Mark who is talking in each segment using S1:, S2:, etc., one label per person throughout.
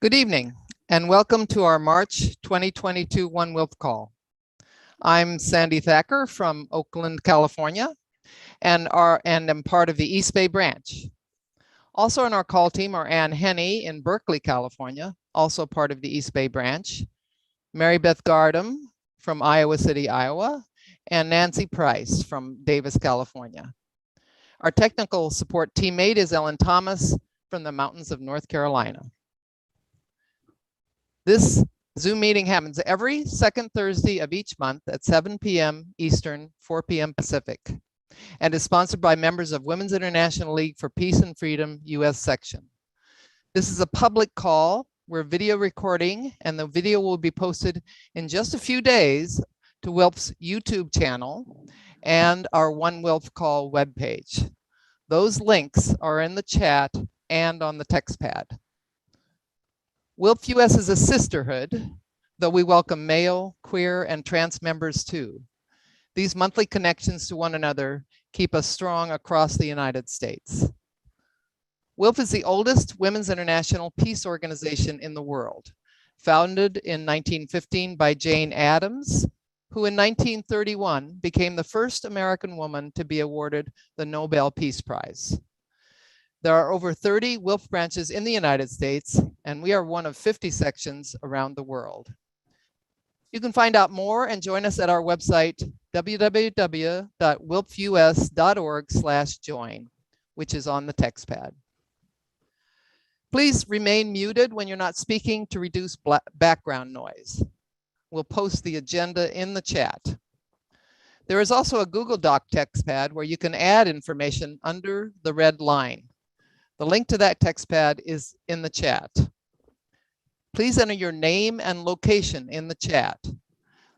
S1: Good evening, and welcome to our March 2022 WILPF Call. I'm Sandy Thacker from Oakland, California, and am part of the East Bay branch. Also on our call team are Ann Henney in Berkeley, California, also part of the East Bay branch, Mary Beth Gardam from Iowa City, Iowa, and Nancy Price from Davis, California. Our technical support teammate is Ellen Thomas from the mountains of North Carolina. This Zoom meeting happens every second Thursday of each month at 7 p.m. Eastern, 4 p.m. Pacific, and is sponsored by members of Women's International League for Peace and Freedom, U.S. section. This is a public call. We're video recording, and the video will be posted in just a few days to WILPF's YouTube channel and our WILPF Call webpage. Those links are in the chat and on the text pad. WILPF US is a sisterhood, though we welcome male, queer, and trans members too. These monthly connections to one another keep us strong across the United States. WILPF is the oldest women's international peace organization in the world, founded in 1915 by Jane Addams, who in 1931 became the first American woman to be awarded the Nobel Peace Prize. There are over 30 WILPF branches in the United States, and we are one of 50 sections around the world. You can find out more and join us at our website, www.wilpfus.org/join, which is on the text pad. Please remain muted when you're not speaking to reduce background noise. We'll post the agenda in the chat. There is also a Google Doc text pad where you can add information under the red line. The link to that text pad is in the chat. Please enter your name and location in the chat.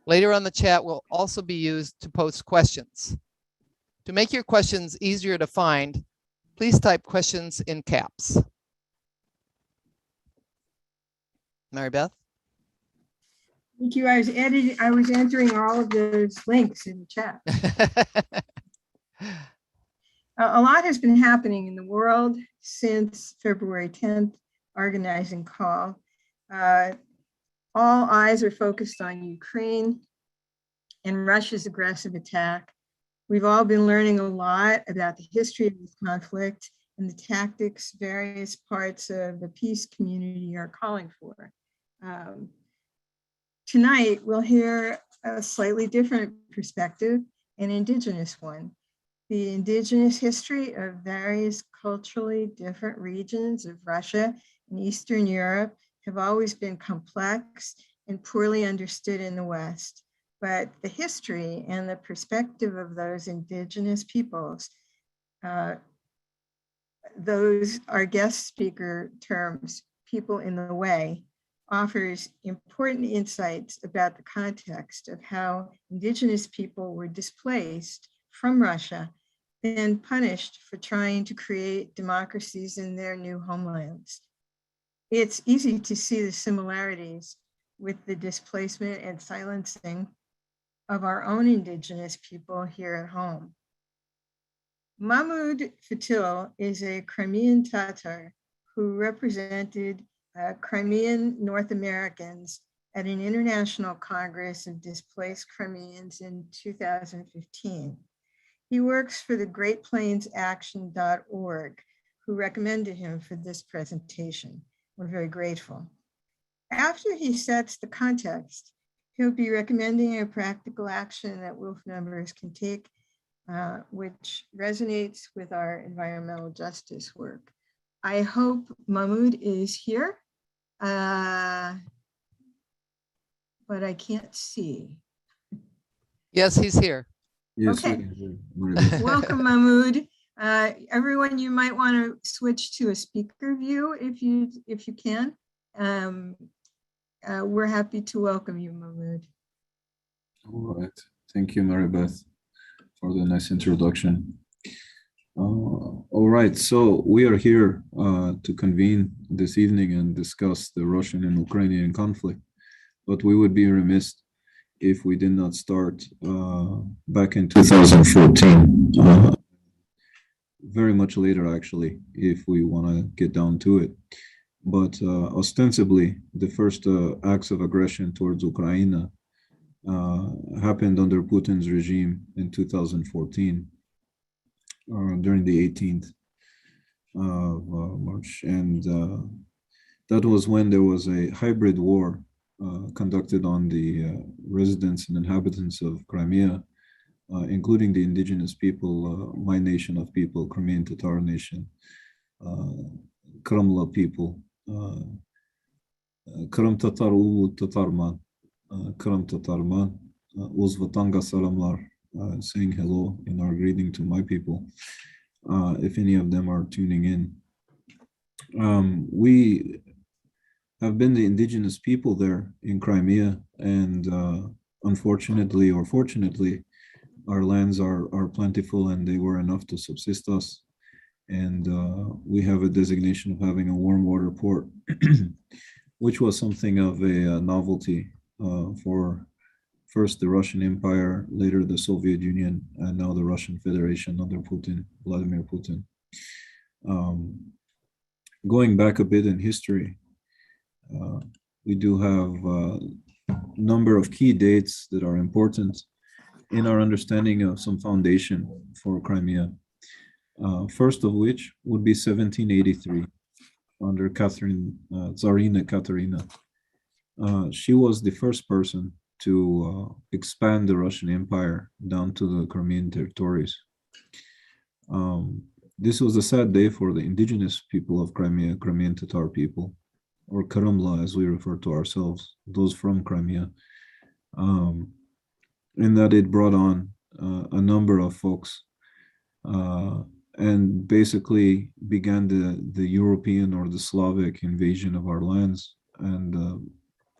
S1: Later on, the chat will also be used to post questions. To make your questions easier to find, please type questions in caps. Mary Beth?
S2: Thank you. I was entering all of those links in the chat. A lot has been happening in the world since February 10th organizing call. All eyes are focused on Ukraine and Russia's aggressive attack. We've all been learning a lot about the history of this conflict and the tactics various parts of the peace community are calling for. Tonight, we'll hear a slightly different perspective, an indigenous one. The indigenous history of various culturally different regions of Russia and Eastern Europe have always been complex and poorly understood in the West. But the history and the perspective of those indigenous peoples, those are guest speaker terms, people in the way, offers important insights about the context of how indigenous people were displaced from Russia and punished for trying to create democracies in their new homelands. It's easy to see the similarities with the displacement and silencing of our own indigenous people here at home. Mahmoud Fatil is a Crimean Tatar who represented Crimean North Americans at an International Congress of Displaced Crimeans in 2015. He works for the GreatPlainsAction.org, who recommended him for this presentation. We're very grateful. After he sets the context, he'll be recommending a practical action that WILPF members can take, which resonates with our environmental justice work. I hope Mahmoud is here, but I can't see.
S1: Yes, he's here.
S3: Yes,
S2: okay. Welcome, Mahmoud. Everyone, you might want to switch to a speaker view if you can. We're happy to welcome you, Mahmoud.
S3: All right. Thank you, Mary Beth, for the nice introduction. All right. So we are here to convene this evening and discuss the Russian and Ukrainian conflict, but we would be remiss if we did not start back in 2014. Very much later, actually, if we want to get down to it. but ostensibly the first acts of aggression towards Ukraine happened under Putin's regime in 2014 during the 18th of March, and that was when there was a hybrid war conducted on the residents and inhabitants of Crimea, including the indigenous people, my nation of people, Crimean Tatar nation, Kremla people, Kırım Tatar Ulu Tatarman, Kırım Tatarman, Uzvatanga Salamlar, saying hello in our greeting to my people, if any of them are tuning in. We have been the indigenous people there in Crimea, and unfortunately or fortunately, our lands are plentiful and they were enough to subsist us. And we have a designation of having a warm water port, which was something of a novelty for first the Russian Empire, later the Soviet Union, and now the Russian Federation under Putin, Vladimir Putin. Going back a bit in history, we do have a number of key dates that are important in our understanding of some foundation for Crimea. First of which would be 1783 under Tsarina Katerina. She was the first person to expand the Russian Empire down to the Crimean territories. This was a sad day for the indigenous people of Crimea, Crimean Tatar people, or Karımla as we refer to ourselves, those from Crimea, in that it brought on a number of folks and basically began the European or the Slavic invasion of our lands, and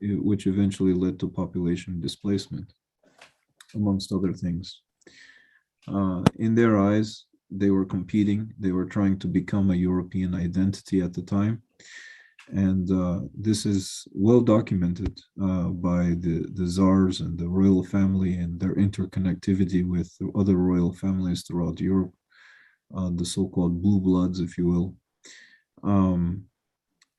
S3: which eventually led to population displacement, amongst other things. In their eyes, they were competing, they were trying to become a European identity at the time. And this is well documented by the czars and the royal family and their interconnectivity with other royal families throughout Europe, the so-called blue bloods, if you will.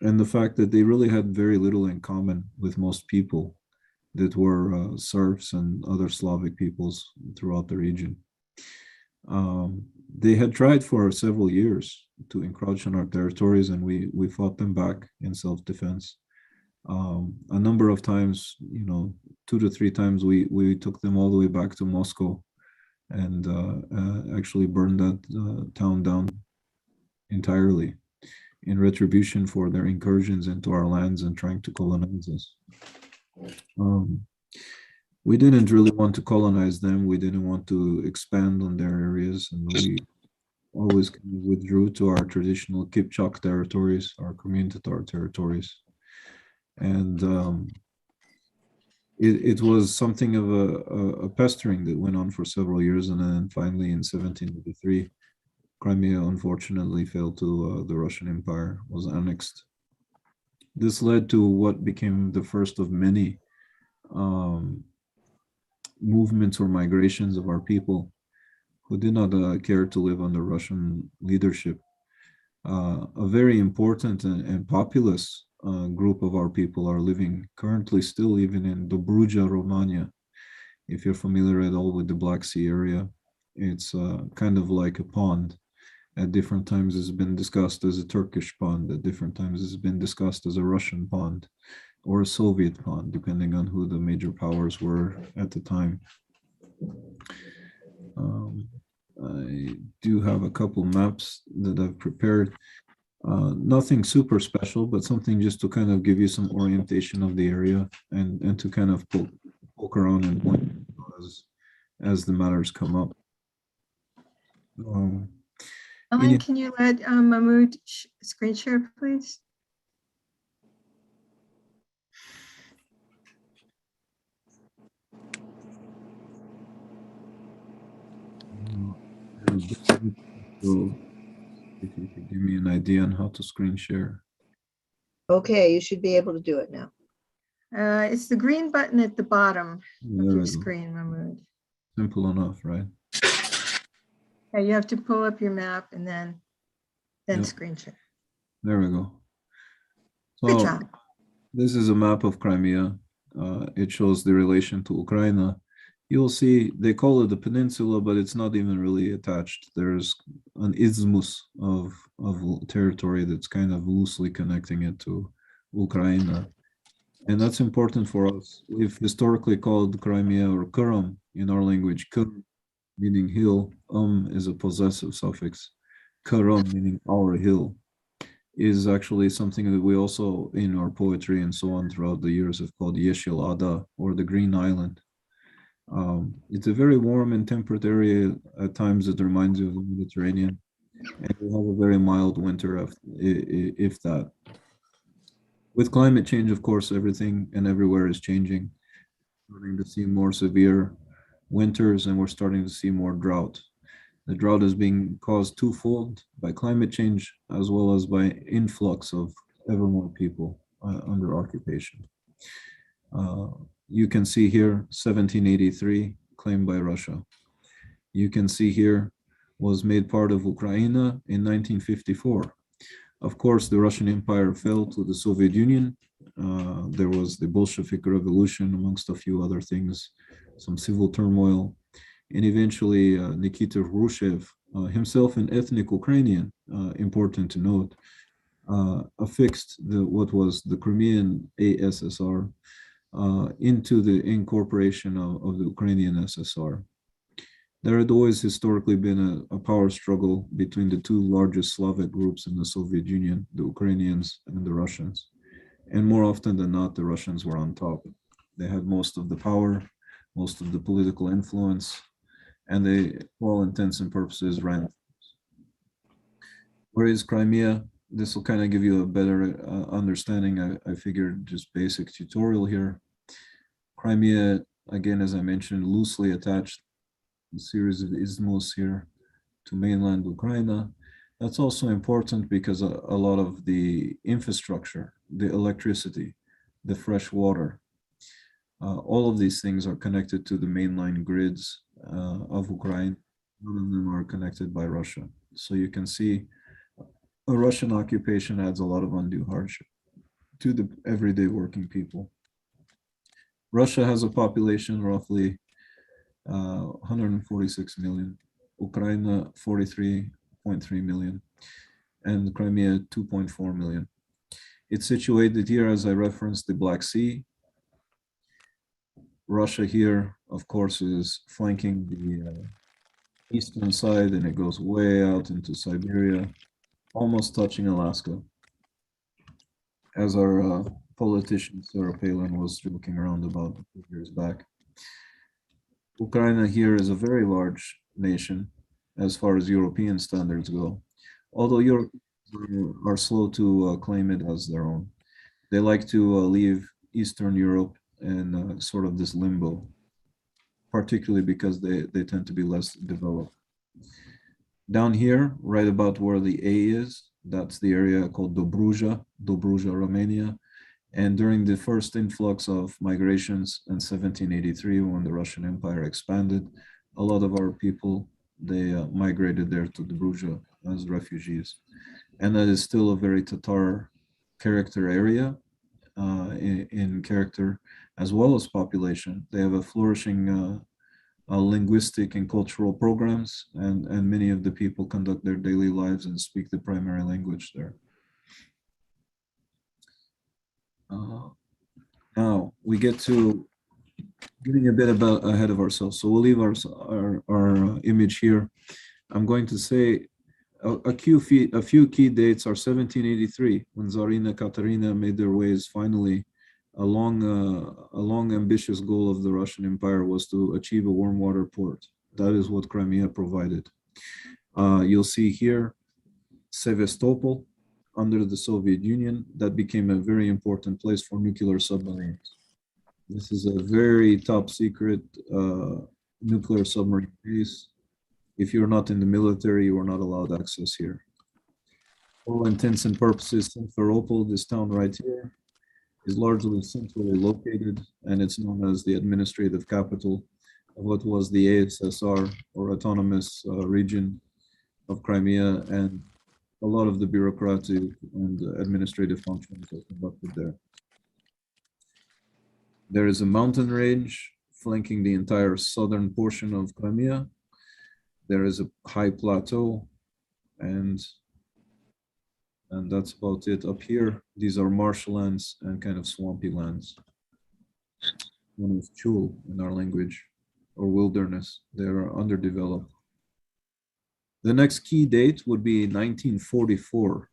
S3: And the fact that they really had very little in common with most people that were serfs and other Slavic peoples throughout the region. They had tried for several years to encroach on our territories, and we fought them back in self-defense. A number of times, 2 to 3 times, we took them all the way back to Moscow and actually burned that town down entirely in retribution for their incursions into our lands and trying to colonize us. We didn't really want to colonize them. We didn't want to expand on their areas, and we always withdrew to our traditional Kipchak territories, our Crimean Tatar territories. And it was something of a pestering that went on for several years, and then finally in 1783, Crimea unfortunately fell to the Russian Empire, was annexed. This led to what became the first of many movements or migrations of our people who did not care to live under Russian leadership. A very important and populous group of our people are living currently still even in Dobruja, Romania. If you're familiar at all with the Black Sea area, it's kind of like a pond. At different times it's been discussed as a Turkish pond, at different times it's been discussed as a Russian pond or a Soviet pond, depending on who the major powers were at the time. I do have a couple maps that I've prepared. Nothing super special, but something just to kind of give you some orientation of the area and to kind of poke around and point as the matters come up.
S2: Ellen, can you let Mahmoud screen share, please?
S3: So if you could give me an idea on how to screen share.
S4: Okay, you should be able to do it now.
S2: It's the green button at the bottom
S3: There
S2: of
S3: we
S2: your
S3: go.
S2: screen, Mahmoud.
S3: Simple enough, right?
S2: Yeah, you have to pull up your map and then
S3: Yep.
S2: screen share.
S3: There we go.
S2: Good
S3: So
S2: job.
S3: this is a map of Crimea. It shows the relation to Ukraine. You'll see they call it a peninsula, but it's not even really attached. There's an isthmus of territory that's kind of loosely connecting it to Ukraine. And that's important for us. We've historically called Crimea or Kurum in our language, Kur, meaning hill. Is a possessive suffix. Kurum, meaning our hill, is actually something that we also, in our poetry and so on throughout the years, have called Yeshil Ada, or the Green Island. It's a very warm and temperate area. At times it reminds you of the Mediterranean, and we have a very mild winter, if that. With climate change, of course, everything and everywhere is changing. We're starting to see more severe winters, and we're starting to see more drought. The drought is being caused twofold by climate change as well as by influx of ever more people under occupation. You can see here 1783 claimed by Russia. You can see here was made part of Ukraine in 1954. Of course, the Russian Empire fell to the Soviet Union. There was the Bolshevik Revolution, amongst a few other things, some civil turmoil. And eventually, Nikita Khrushchev, himself an ethnic Ukrainian, important to note, affixed what was the Crimean ASSR into the incorporation of the Ukrainian SSR. There had always historically been a power struggle between the two largest Slavic groups in the Soviet Union, the Ukrainians and the Russians. And more often than not, the Russians were on top. They had most of the power, most of the political influence, and they, for all intents and purposes, ran. Whereas Crimea, this will kind of give you a better understanding. I figured just basic tutorial here. Crimea, again, as I mentioned, loosely attached a series of isthmus here to mainland Ukraine. That's also important because a lot of the infrastructure, the electricity, the fresh water, all of these things are connected to the mainline grids of Ukraine. None of them are connected by Russia. So you can see a Russian occupation adds a lot of undue hardship to the everyday working people. Russia has a population roughly 146 million, Ukraine 43.3 million, and Crimea 2.4 million. It's situated here, as I referenced, the Black Sea. Russia here, of course, is flanking the eastern side, and it goes way out into Siberia, almost touching Alaska. As our politician Sarah Palin was joking around about a few years back. Ukraine here is a very large nation as far as European standards go, although Europeans are slow to claim it as their own. They like to leave Eastern Europe in sort of this limbo, particularly because they tend to be less developed. Down here, right about where the A is, that's the area called Dobruja, Romania. And during the first influx of migrations in 1783, when the Russian Empire expanded, a lot of our people, they migrated there to Dobruja as refugees. And that is still a very Tatar character area in character as well as population. They have a flourishing linguistic and cultural programs, and many of the people conduct their daily lives and speak the primary language there. Now we get to getting a bit ahead of ourselves. So we'll leave our image here. I'm going to say a few key dates are 1783, when Tsarina Katerina made their ways finally. A long ambitious goal of the Russian Empire was to achieve a warm water port. That is what Crimea provided. You'll see here Sevastopol, under the Soviet Union, that became a very important place for nuclear submarines. This is a very top secret nuclear submarine base. If you're not in the military, you are not allowed access here. For all intents and purposes, Simferopol, this town right here, is largely centrally located, and it's known as the administrative capital of what was the ASSR, or Autonomous Region of Crimea, and a lot of the bureaucratic and administrative functions are conducted there. There is a mountain range flanking the entire southern portion of Crimea. There is a high plateau, and that's about it. Up here, these are marshlands and kind of swampy lands. Known as chul in our language, or wilderness. They are underdeveloped. The next key date would be 1944.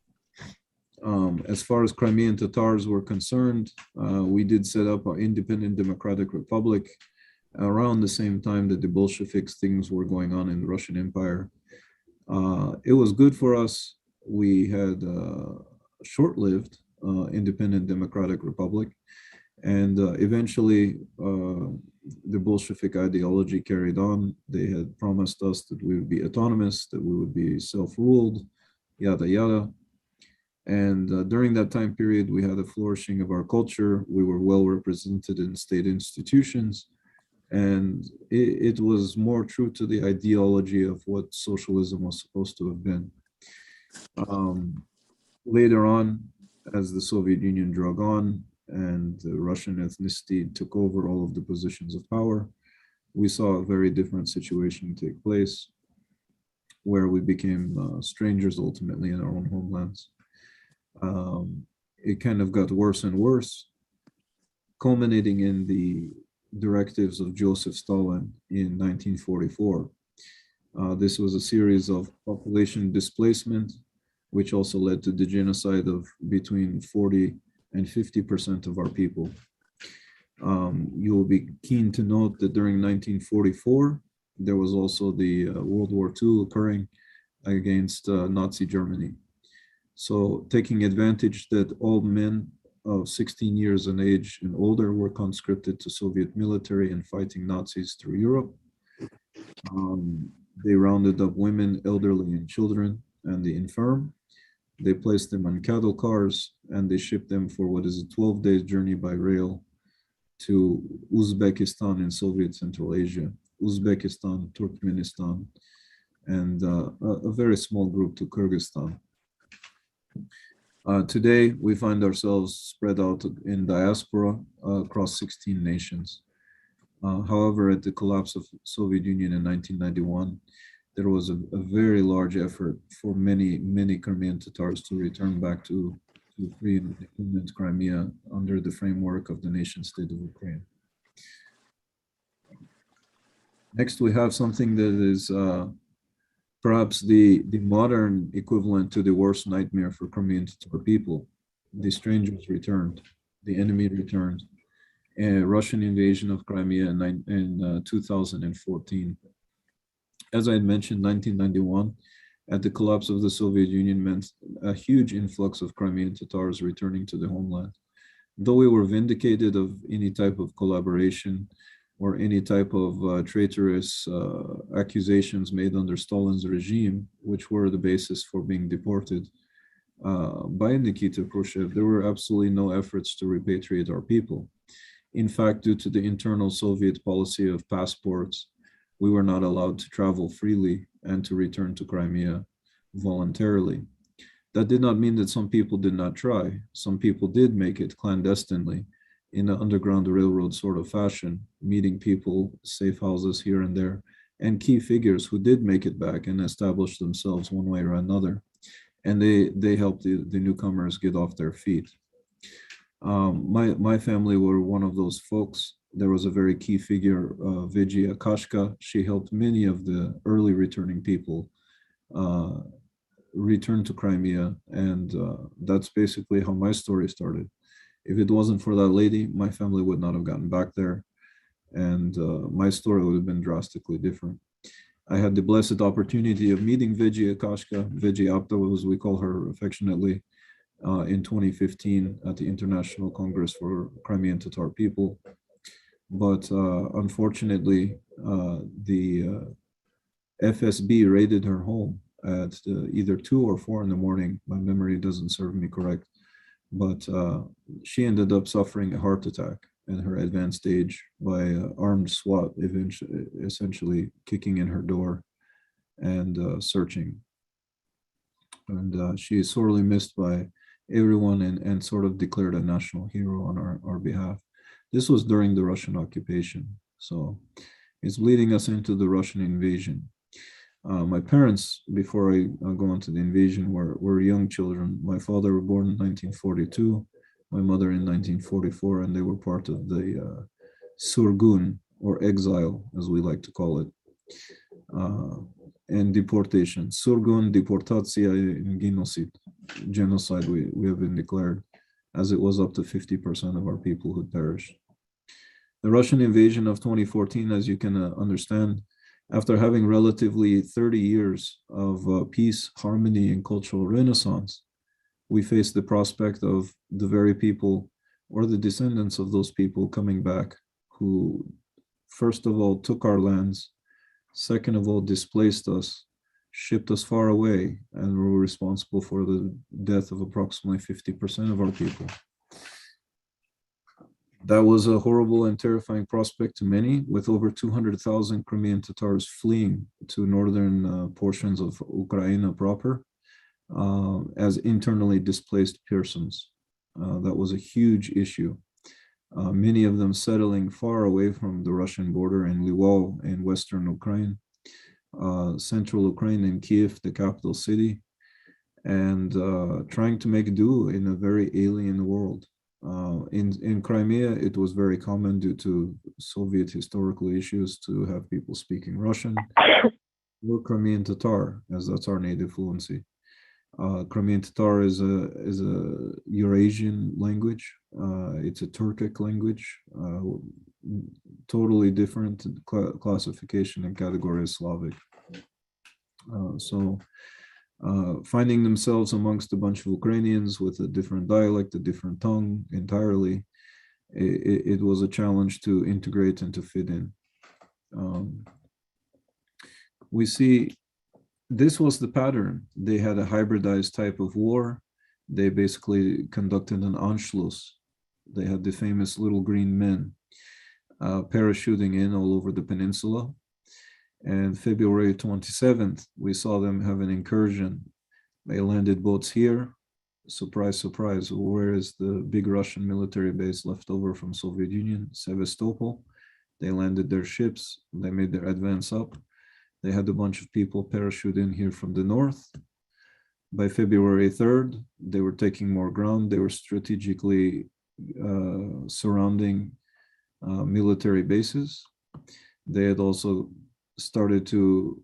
S3: As far as Crimean Tatars were concerned, we did set up an independent democratic republic around the same time that the Bolsheviks things were going on in the Russian Empire. It was good for us. We had a short-lived independent democratic republic, and eventually the Bolshevik ideology carried on. They had promised us that we would be autonomous, that we would be self-ruled, yada yada. And during that time period, we had a flourishing of our culture. We were well represented in state institutions. And it was more true to the ideology of what socialism was supposed to have been. Later on, as the Soviet Union drug on and the Russian ethnicity took over all of the positions of power, we saw a very different situation take place, where we became strangers ultimately in our own homelands. It kind of got worse and worse, culminating in the directives of Joseph Stalin in 1944. This was a series of population displacement, which also led to the genocide of between 40 and 50% of our people. You will be keen to note that during 1944, there was also the World War II occurring against Nazi Germany. So taking advantage that all men of 16 years in age and older were conscripted to Soviet military and fighting Nazis through Europe. They rounded up women, elderly, and children, and the infirm. They placed them on cattle cars, and they shipped them for what is a 12-day journey by rail to Uzbekistan in Soviet Central Asia, Uzbekistan, Turkmenistan, and a very small group to Kyrgyzstan. Today, we find ourselves spread out in diaspora across 16 nations. However, at the collapse of Soviet Union in 1991, there was a very large effort for many Crimean Tatars to return back to free and independent Crimea under the framework of the nation state of Ukraine. Next, we have something that is perhaps the modern equivalent to the worst nightmare for Crimean Tatar people. The strangers returned, the enemy returned, a Russian invasion of Crimea in 2014. As I had mentioned, 1991, at the collapse of the Soviet Union, meant a huge influx of Crimean Tatars returning to the homeland. Though we were vindicated of any type of collaboration or any type of traitorous accusations made under Stalin's regime, which were the basis for being deported by Nikita Khrushchev, there were absolutely no efforts to repatriate our people. In fact, due to the internal Soviet policy of passports, we were not allowed to travel freely and to return to Crimea voluntarily. That did not mean that some people did not try. Some people did make it clandestinely in an underground railroad sort of fashion, meeting people, safe houses here and there, and key figures who did make it back and establish themselves one way or another. And they helped the newcomers get off their feet. My family were one of those folks. There was a very key figure, Vijay Akashka. She helped many of the early returning people return to Crimea. And that's basically how my story started. If it wasn't for that lady, my family would not have gotten back there. And my story would have been drastically different. I had the blessed opportunity of meeting Vijay Akashka, Vijay Apta, as we call her affectionately, in 2015 at the International Congress for Crimean Tatar People. But unfortunately, the FSB raided her home at either 2 or 4 in the morning. My memory doesn't serve me correct. But she ended up suffering a heart attack in her advanced age by armed SWAT, essentially kicking in her door and searching. And she is sorely missed by everyone and sort of declared a national hero on our behalf. This was during the Russian occupation. So it's leading us into the Russian invasion. My parents, before I go into the invasion, were young children. My father was born in 1942, my mother in 1944, and they were part of the Surgun, or exile, as we like to call it, and deportation. Surgun, deportatia, and genocide we have been declared, as it was up to 50% of our people who perished. The Russian invasion of 2014, as you can understand, after having relatively 30 years of peace, harmony, and cultural renaissance, we face the prospect of the very people or the descendants of those people coming back, who, first of all, took our lands, second of all, displaced us, shipped us far away, and were responsible for the death of approximately 50% of our people. That was a horrible and terrifying prospect to many, with over 200,000 Crimean Tatars fleeing to northern portions of Ukraine proper as internally displaced persons. That was a huge issue. Many of them settling far away from the Russian border in Lvov in western Ukraine, central Ukraine in Kiev, the capital city, and trying to make do in a very alien world. In Crimea, it was very common due to Soviet historical issues to have people speaking Russian or Crimean Tatar, as that's our native fluency. Crimean Tatar is a Eurasian language. It's a Turkic language, totally different classification and category as Slavic. Finding themselves amongst a bunch of Ukrainians with a different dialect, a different tongue entirely, it was a challenge to integrate and to fit in. We see this was the pattern. They had a hybridized type of war. They basically conducted an Anschluss. They had the famous little green men parachuting in all over the peninsula. And February 27th, we saw them have an incursion. They landed boats here. Surprise, surprise. Where is the big Russian military base left over from Soviet Union? Sevastopol. They landed their ships. They made their advance up. They had a bunch of people parachute in here from the north. By February 3rd, they were taking more ground. They were strategically surrounding military bases. They had also started to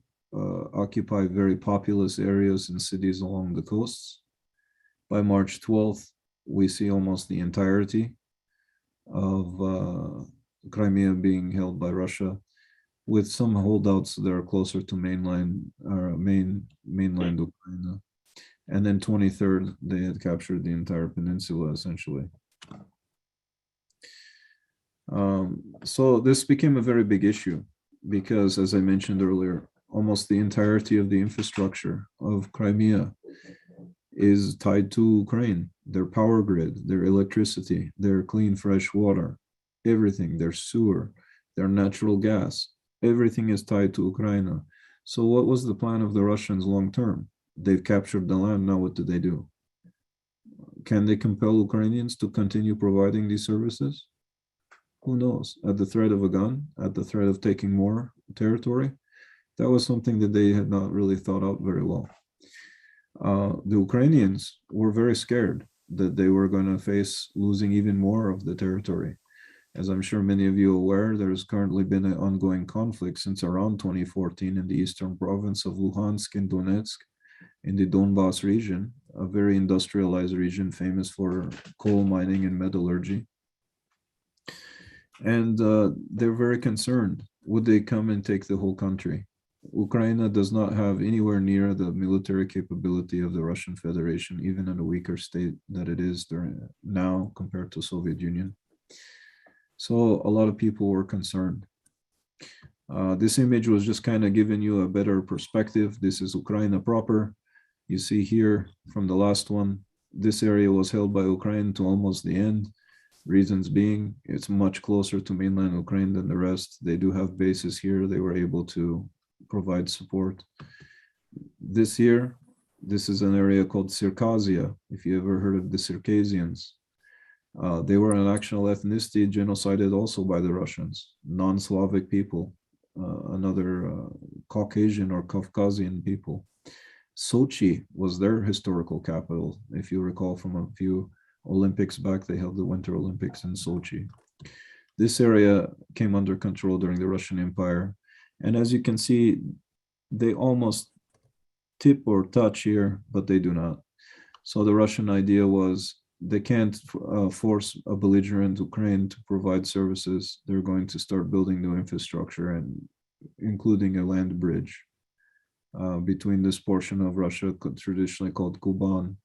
S3: occupy very populous areas and cities along the coasts. By March 12th, we see almost the entirety of Crimea being held by Russia, with some holdouts that are closer to mainland Ukraine. And then 23rd, they had captured the entire peninsula, essentially. So this became a very big issue because, as I mentioned earlier, almost the entirety of the infrastructure of Crimea is tied to Ukraine. Their power grid, their electricity, their clean, fresh water, everything, their sewer, their natural gas, everything is tied to Ukraine. So what was the plan of the Russians long term? They've captured the land. Now what do? Can they compel Ukrainians to continue providing these services? Who knows? At the threat of a gun, at the threat of taking more territory? That was something that they had not really thought out very well. The Ukrainians were very scared that they were going to face losing even more of the territory. As I'm sure many of you are aware, there's currently been an ongoing conflict since around 2014 in the eastern province of Luhansk and Donetsk in the Donbass region, a very industrialized region famous for coal mining and metallurgy. And they're very concerned. Would they come and take the whole country? Ukraine does not have anywhere near the military capability of the Russian Federation, even in a weaker state that it is now compared to Soviet Union. So a lot of people were concerned. This image was just kind of giving you a better perspective. This is Ukraine proper. You see here from the last one, this area was held by Ukraine to almost the end. Reasons being, it's much closer to mainland Ukraine than the rest. They do have bases here. They were able to provide support. This year, This is an area called Circassia, if you ever heard of the Circassians. They were an actual ethnicity genocided also by the Russians, non-Slavic people, another Caucasian or Caucasian people. Sochi was their historical capital. If you recall from a few Olympics back, they held the Winter Olympics in Sochi. This area came under control during the Russian Empire. And as you can see, they almost tip or touch here, but they do not. So the Russian idea was they can't force a belligerent Ukraine to provide services. They're going to start building new infrastructure, and including a land bridge between this portion of Russia, traditionally called Kuban,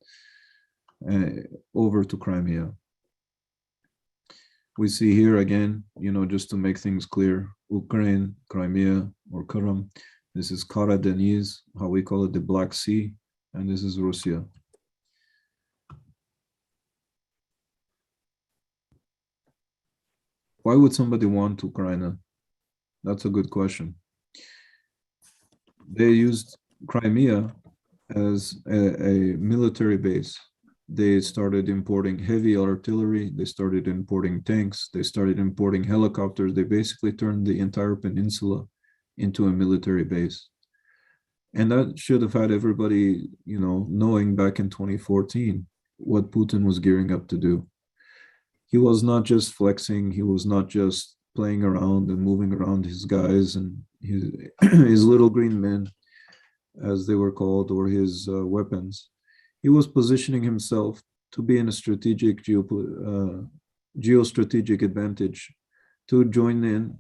S3: over to Crimea. We see here again, just to make things clear, Ukraine, Crimea, or Krim. This is Kara Deniz, how we call it, the Black Sea, and this is Russia. Why would somebody want Ukraine? That's a good question. They used Crimea as a military base. They started importing heavy artillery. They started importing tanks. They started importing helicopters. They basically turned the entire peninsula into a military base. And that should have had everybody, knowing back in 2014 what Putin was gearing up to do. He was not just flexing. He was not just playing around and moving around his guys and his little green men, as they were called, or his weapons. He was positioning himself to be in a strategic geostrategic advantage to join in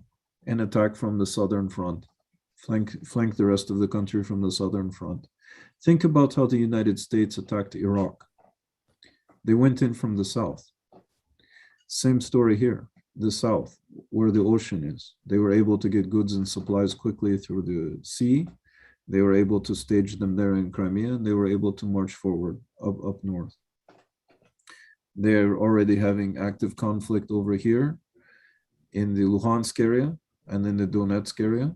S3: and attack from the southern front, flank the rest of the country from the southern front. Think about how the United States attacked Iraq. They went in from the south. Same story here, the south, where the ocean is. They were able to get goods and supplies quickly through the sea. They were able to stage them there in Crimea, and they were able to march forward up north. They're already having active conflict over here in the Luhansk area and in the Donetsk area.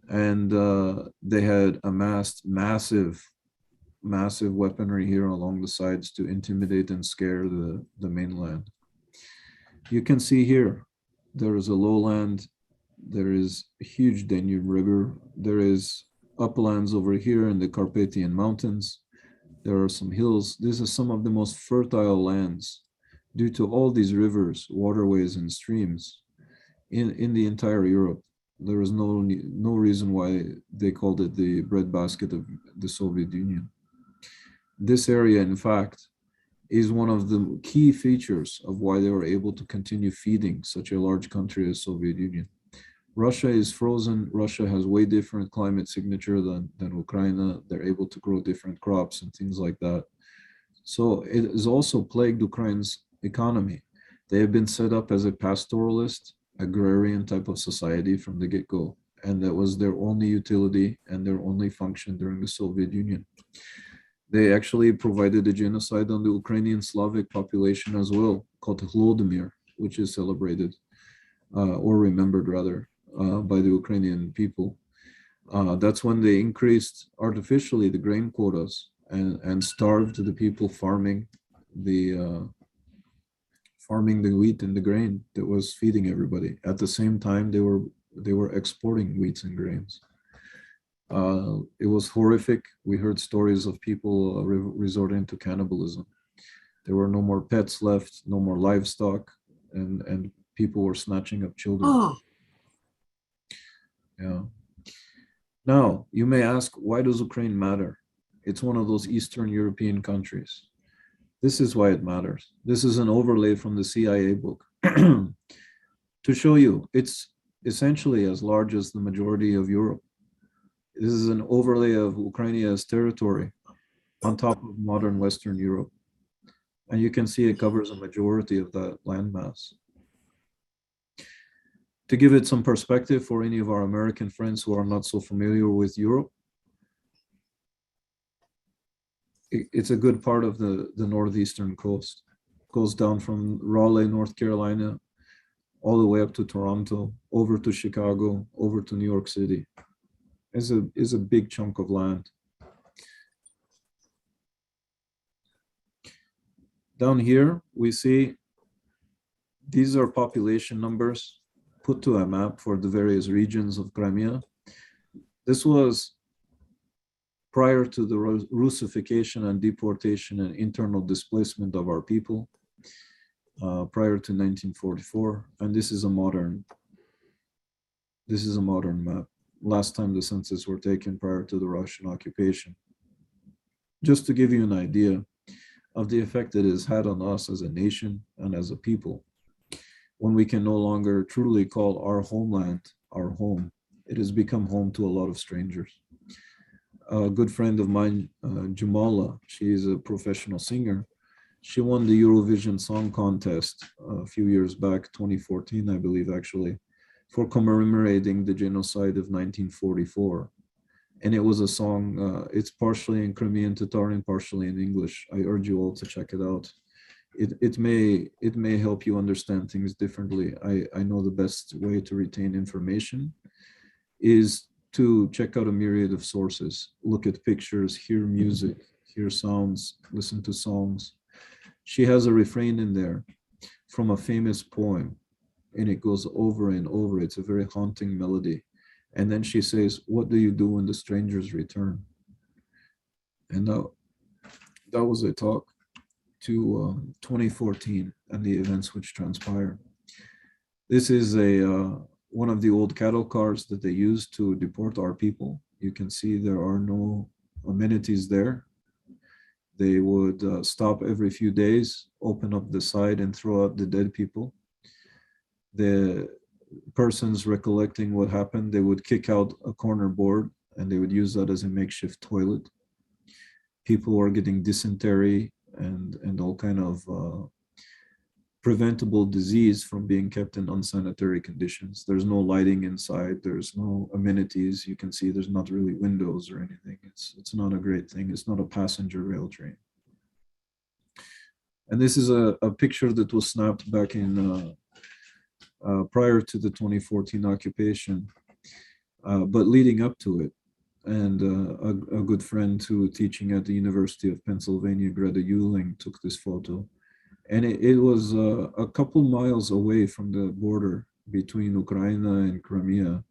S3: And they had amassed massive weaponry here along the sides to intimidate and scare the mainland. You can see here, there is a lowland. There is a huge Danube River. There is uplands over here in the Carpathian Mountains. There are some hills. This is some of the most fertile lands due to all these rivers, waterways, and streams in the entire Europe. There is no reason why they called it the breadbasket of the Soviet Union. This area, in fact, is one of the key features of why they were able to continue feeding such a large country as Soviet Union. Russia is frozen. Russia has way different climate signature than Ukraine. They're able to grow different crops and things like that. So it has also plagued Ukraine's economy. They have been set up as a pastoralist, agrarian type of society from the get-go. And that was their only utility and their only function during the Soviet Union. They actually provided a genocide on the Ukrainian Slavic population as well, called Holodomor, which is celebrated, or remembered rather, by the Ukrainian people. That's when they increased artificially the grain quotas and starved the people farming the wheat and the grain that was feeding everybody. At the same time, they were exporting wheats and grains. It was horrific. We heard stories of people resorting to cannibalism. There were no more pets left, no more livestock, and people were snatching up children.
S4: Oh,
S3: Yeah. Now, you may ask, why does Ukraine matter? It's one of those Eastern European countries. This is why it matters. This is an overlay from the CIA book. To show you, it's essentially as large as the majority of Europe. This is an overlay of Ukrainia's territory on top of modern Western Europe. And you can see it covers a majority of that landmass. To give it some perspective for any of our American friends who are not so familiar with Europe, it's a good part of the northeastern coast. It goes down from Raleigh, North Carolina, all the way up to Toronto, over to Chicago, over to New York City. Is a big chunk of land. Down here, we see these are population numbers put to a map for the various regions of Crimea. This was prior to the Russification and deportation and internal displacement of our people, prior to 1944. And this is a modern map. Last time the census were taken prior to the Russian occupation. Just to give you an idea of the effect it has had on us as a nation and as a people, when we can no longer truly call our homeland our home, it has become home to a lot of strangers. A good friend of mine, Jamala, she is a professional singer. She won the Eurovision Song Contest a few years back, 2014, I believe, actually, for commemorating the genocide of 1944. And it was a song, it's partially in Crimean Tatar and partially in English. I urge you all to check it out. It may help you understand things differently. I know the best way to retain information is to check out a myriad of sources, look at pictures, hear music, hear sounds, listen to songs. She has a refrain in there from a famous poem, and it goes over and over. It's a very haunting melody. And then she says, "What do you do when the strangers return?" And that was a talk to 2014 and the events which transpired. This is one of the old cattle cars that they used to deport our people. You can see there are no amenities there. They would stop every few days, open up the side and throw out the dead people. The persons recollecting what happened, they would kick out a corner board and they would use that as a makeshift toilet. People were getting dysentery and all kind of preventable disease from being kept in unsanitary conditions. There's no lighting inside. There's no amenities. You can see there's not really windows or anything. It's not a great thing. It's not a passenger rail train. And this is a picture that was snapped back in prior to the 2014 occupation, but leading up to it. And a good friend who teaching at the University of Pennsylvania, Greta Euling, took this photo. And it was a couple miles away from the border between Ukraine and Crimea,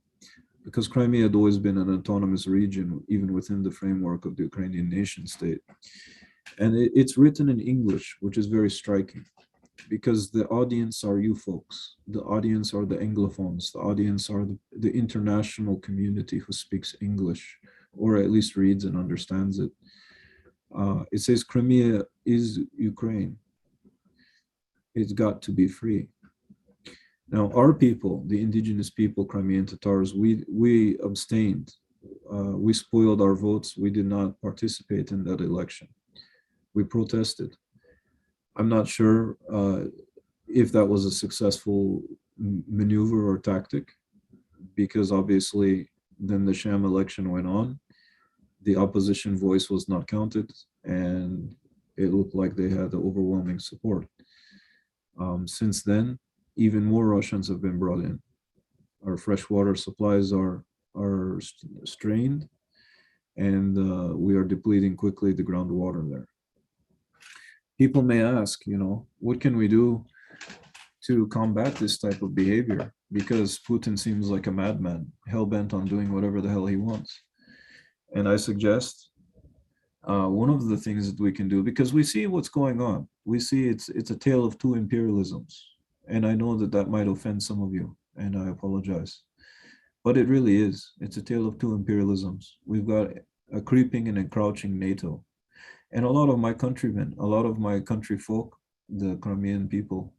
S3: because Crimea had always been an autonomous region, even within the framework of the Ukrainian nation state. And it's written in English, which is very striking, because the audience are you folks. The audience are the Anglophones. The audience are the international community who speaks English, or at least reads and understands it. It says Crimea is Ukraine. It's got to be free. Now, our people, the indigenous people, Crimean Tatars, we abstained. We spoiled our votes. We did not participate in that election. We protested. I'm not sure if that was a successful maneuver or tactic, because obviously then the sham election went on. The opposition voice was not counted, and it looked like they had the overwhelming support. Since then, even more Russians have been brought in. Our freshwater supplies are strained, and we are depleting quickly the groundwater there. People may ask, what can we do to combat this type of behavior? Because Putin seems like a madman, hell-bent on doing whatever the hell he wants. And I suggest one of the things that we can do, because we see what's going on. We see it's a tale of two imperialisms. And I know that might offend some of you, and I apologize. But it really is. It's a tale of two imperialisms. We've got a creeping and encroaching NATO. And a lot of my countrymen, a lot of my country folk, the Crimean people,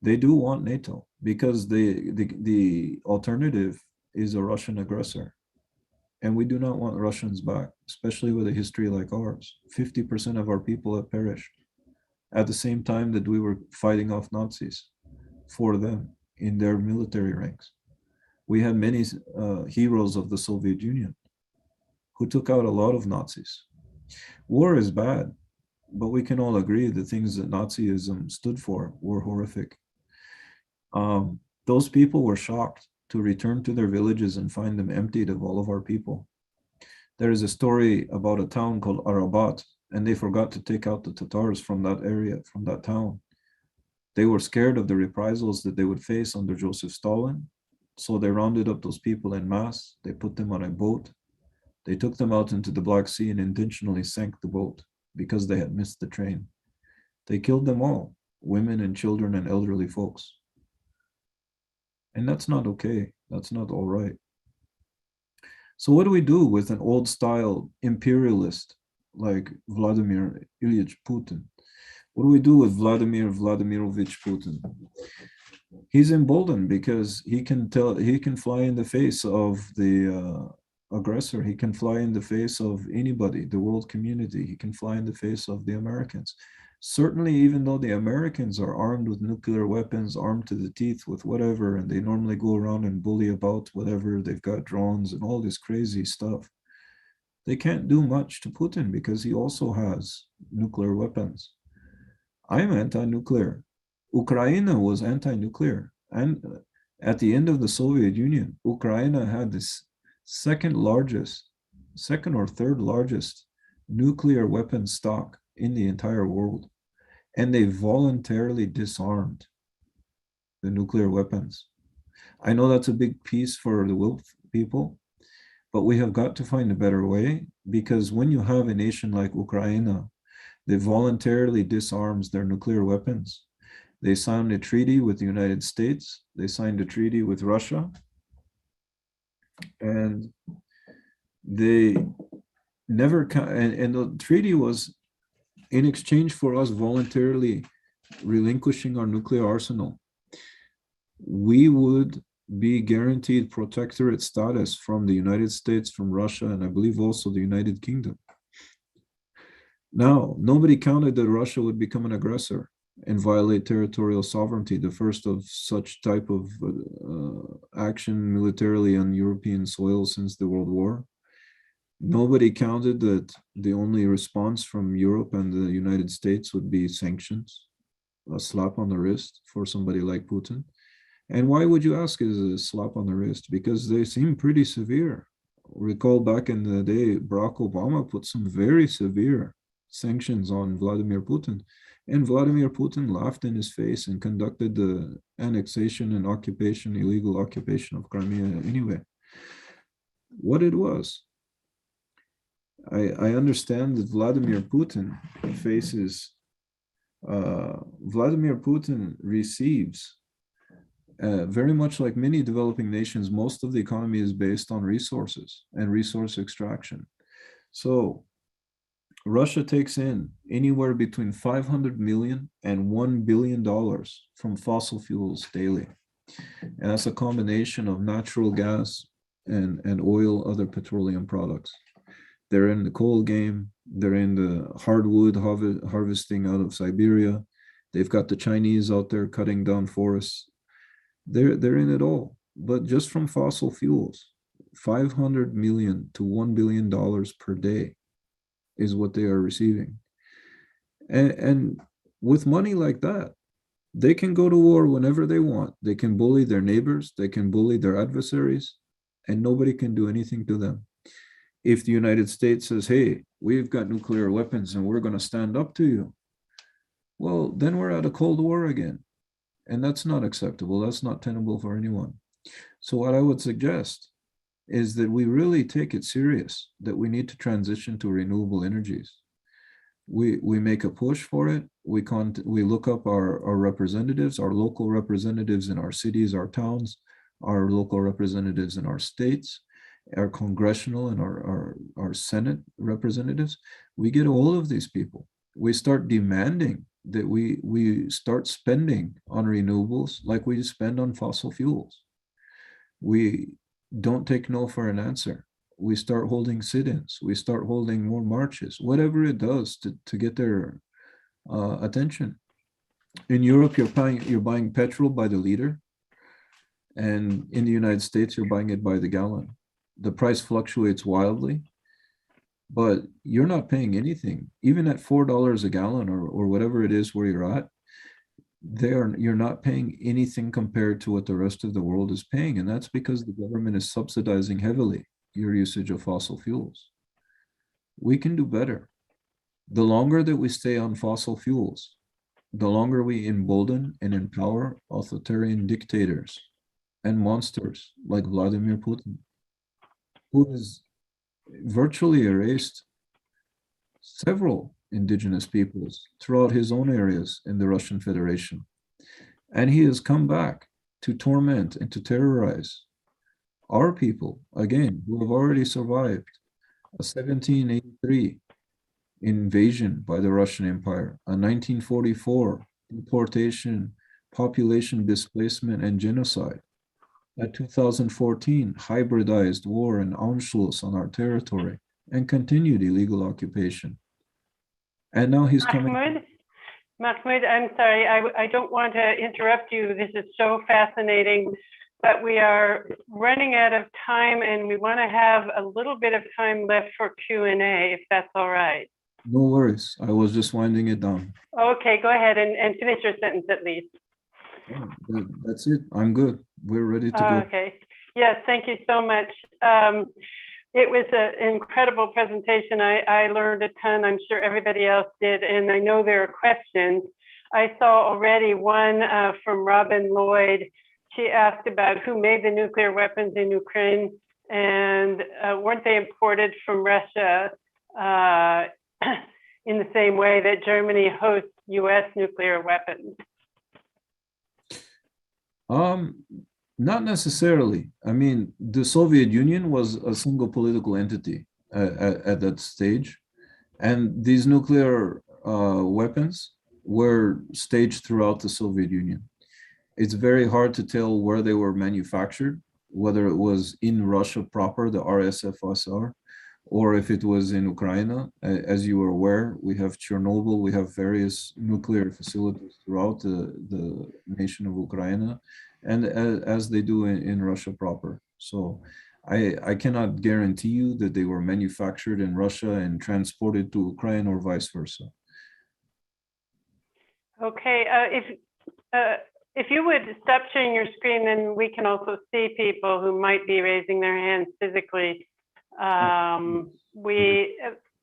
S3: they do want NATO, because the alternative is a Russian aggressor. And we do not want Russians back, especially with a history like ours. 50% of our people have perished at the same time that we were fighting off Nazis for them in their military ranks. We had many heroes of the Soviet Union who took out a lot of Nazis. War is bad, but we can all agree the things that Nazism stood for were horrific. Those people were shocked to return to their villages and find them emptied of all of our people. There is a story about a town called Arabat and they forgot to take out the Tatars from that area, from that town. They were scared of the reprisals that they would face under Joseph Stalin. So they rounded up those people en masse. They put them on a boat. They took them out into the Black Sea and intentionally sank the boat because they had missed the train. They killed them all, women and children and elderly folks. And that's not okay. That's not all right. So what do we do with an old style imperialist like Vladimir Ilyich Putin? What do we do with Vladimir Vladimirovich Putin? He's emboldened because he can fly in the face of the aggressor. He can fly in the face of anybody, the world community. He can fly in the face of the Americans. Certainly, even though the Americans are armed with nuclear weapons, armed to the teeth with whatever, and they normally go around and bully about whatever, they've got drones and all this crazy stuff. They can't do much to Putin because he also has nuclear weapons. I'm anti-nuclear. Ukraine was anti-nuclear. And at the end of the Soviet Union, Ukraine had this second or third largest nuclear weapon stock in the entire world. And they voluntarily disarmed the nuclear weapons. I know that's a big piece for the WILPF people, but we have got to find a better way, because when you have a nation like Ukraine that voluntarily disarms their nuclear weapons, they signed a treaty with the United States, they signed a treaty with Russia, and they never, and the treaty was in exchange for us voluntarily relinquishing our nuclear arsenal. We would be guaranteed protectorate status from the United States, from Russia, and I believe also the United Kingdom. Now, nobody counted that Russia would become an aggressor and violate territorial sovereignty, the first of such type of action militarily on European soil since the World War. Nobody counted that the only response from Europe and the United States would be sanctions, a slap on the wrist for somebody like Putin. And why would you ask is a slap on the wrist? Because they seem pretty severe. Recall back in the day, Barack Obama put some very severe sanctions on Vladimir Putin. And Vladimir Putin laughed in his face and conducted the annexation and occupation, illegal occupation of Crimea anyway. What it was. I understand that Vladimir Putin receives, very much like many developing nations, most of the economy is based on resources and resource extraction. So Russia takes in anywhere between 500 million and $1 billion from fossil fuels daily. And that's a combination of natural gas and oil, other petroleum products. They're in the coal game. They're in the hardwood harvesting out of Siberia. They've got the Chinese out there cutting down forests. They're in it all. But just from fossil fuels, 500 million to $1 billion per day is what they are receiving. And with money like that, they can go to war whenever they want. They can bully their neighbors. They can bully their adversaries, and nobody can do anything to them. If the United States says, hey, we've got nuclear weapons and we're going to stand up to you, well, then we're at a Cold War again. And that's not acceptable. That's not tenable for anyone. So what I would suggest is that we really take it serious, that we need to transition to renewable energies. We make a push for it. We look up our representatives, our local representatives in our cities, our towns, our local representatives in our states, our congressional and our Senate representatives. We get all of these people. We start demanding that we start spending on renewables like we spend on fossil fuels. We don't take no for an answer. We start holding sit-ins. We start holding more marches, whatever it does to get their attention. In Europe, you're buying petrol by the liter, and in the United States, you're buying it by the gallon. The price fluctuates wildly, but you're not paying anything. Even at $4 a gallon or whatever it is where you're at, you're not paying anything compared to what the rest of the world is paying. And that's because the government is subsidizing heavily your usage of fossil fuels. We can do better. The longer that we stay on fossil fuels, the longer we embolden and empower authoritarian dictators and monsters like Vladimir Putin, who has virtually erased several indigenous peoples throughout his own areas in the Russian Federation. And he has come back to torment and to terrorize our people, again, who have already survived a 1783 invasion by the Russian Empire, a 1944 deportation, population displacement, and genocide, a 2014 hybridized war and Anschluss on our territory, and continued illegal occupation. And now he's coming.
S5: Mahmoud, I'm sorry, I don't want to interrupt you. This is so fascinating, but we are running out of time and we want to have a little bit of time left for Q&A, if that's all right.
S3: No worries. I was just winding it down.
S5: Okay, go ahead and finish your sentence at least.
S3: That's it. I'm good. We're ready to go.
S5: Okay. Yes, thank you so much. It was an incredible presentation. I learned a ton. I'm sure everybody else did. And I know there are questions. I saw already one from Robin Lloyd. She asked about who made the nuclear weapons in Ukraine and weren't they imported from Russia in the same way that Germany hosts US nuclear weapons?
S3: Not necessarily. I mean, the Soviet Union was a single political entity at that stage, and these nuclear weapons were staged throughout the Soviet Union. It's very hard to tell where they were manufactured, whether it was in Russia proper, the RSFSR, or if it was in Ukraine. As you are aware, we have Chernobyl, we have various nuclear facilities throughout the nation of Ukraine, and as they do in Russia proper. So I cannot guarantee you that they were manufactured in Russia and transported to Ukraine or vice versa.
S5: Okay, if you would stop sharing your screen, then we can also see people who might be raising their hands physically.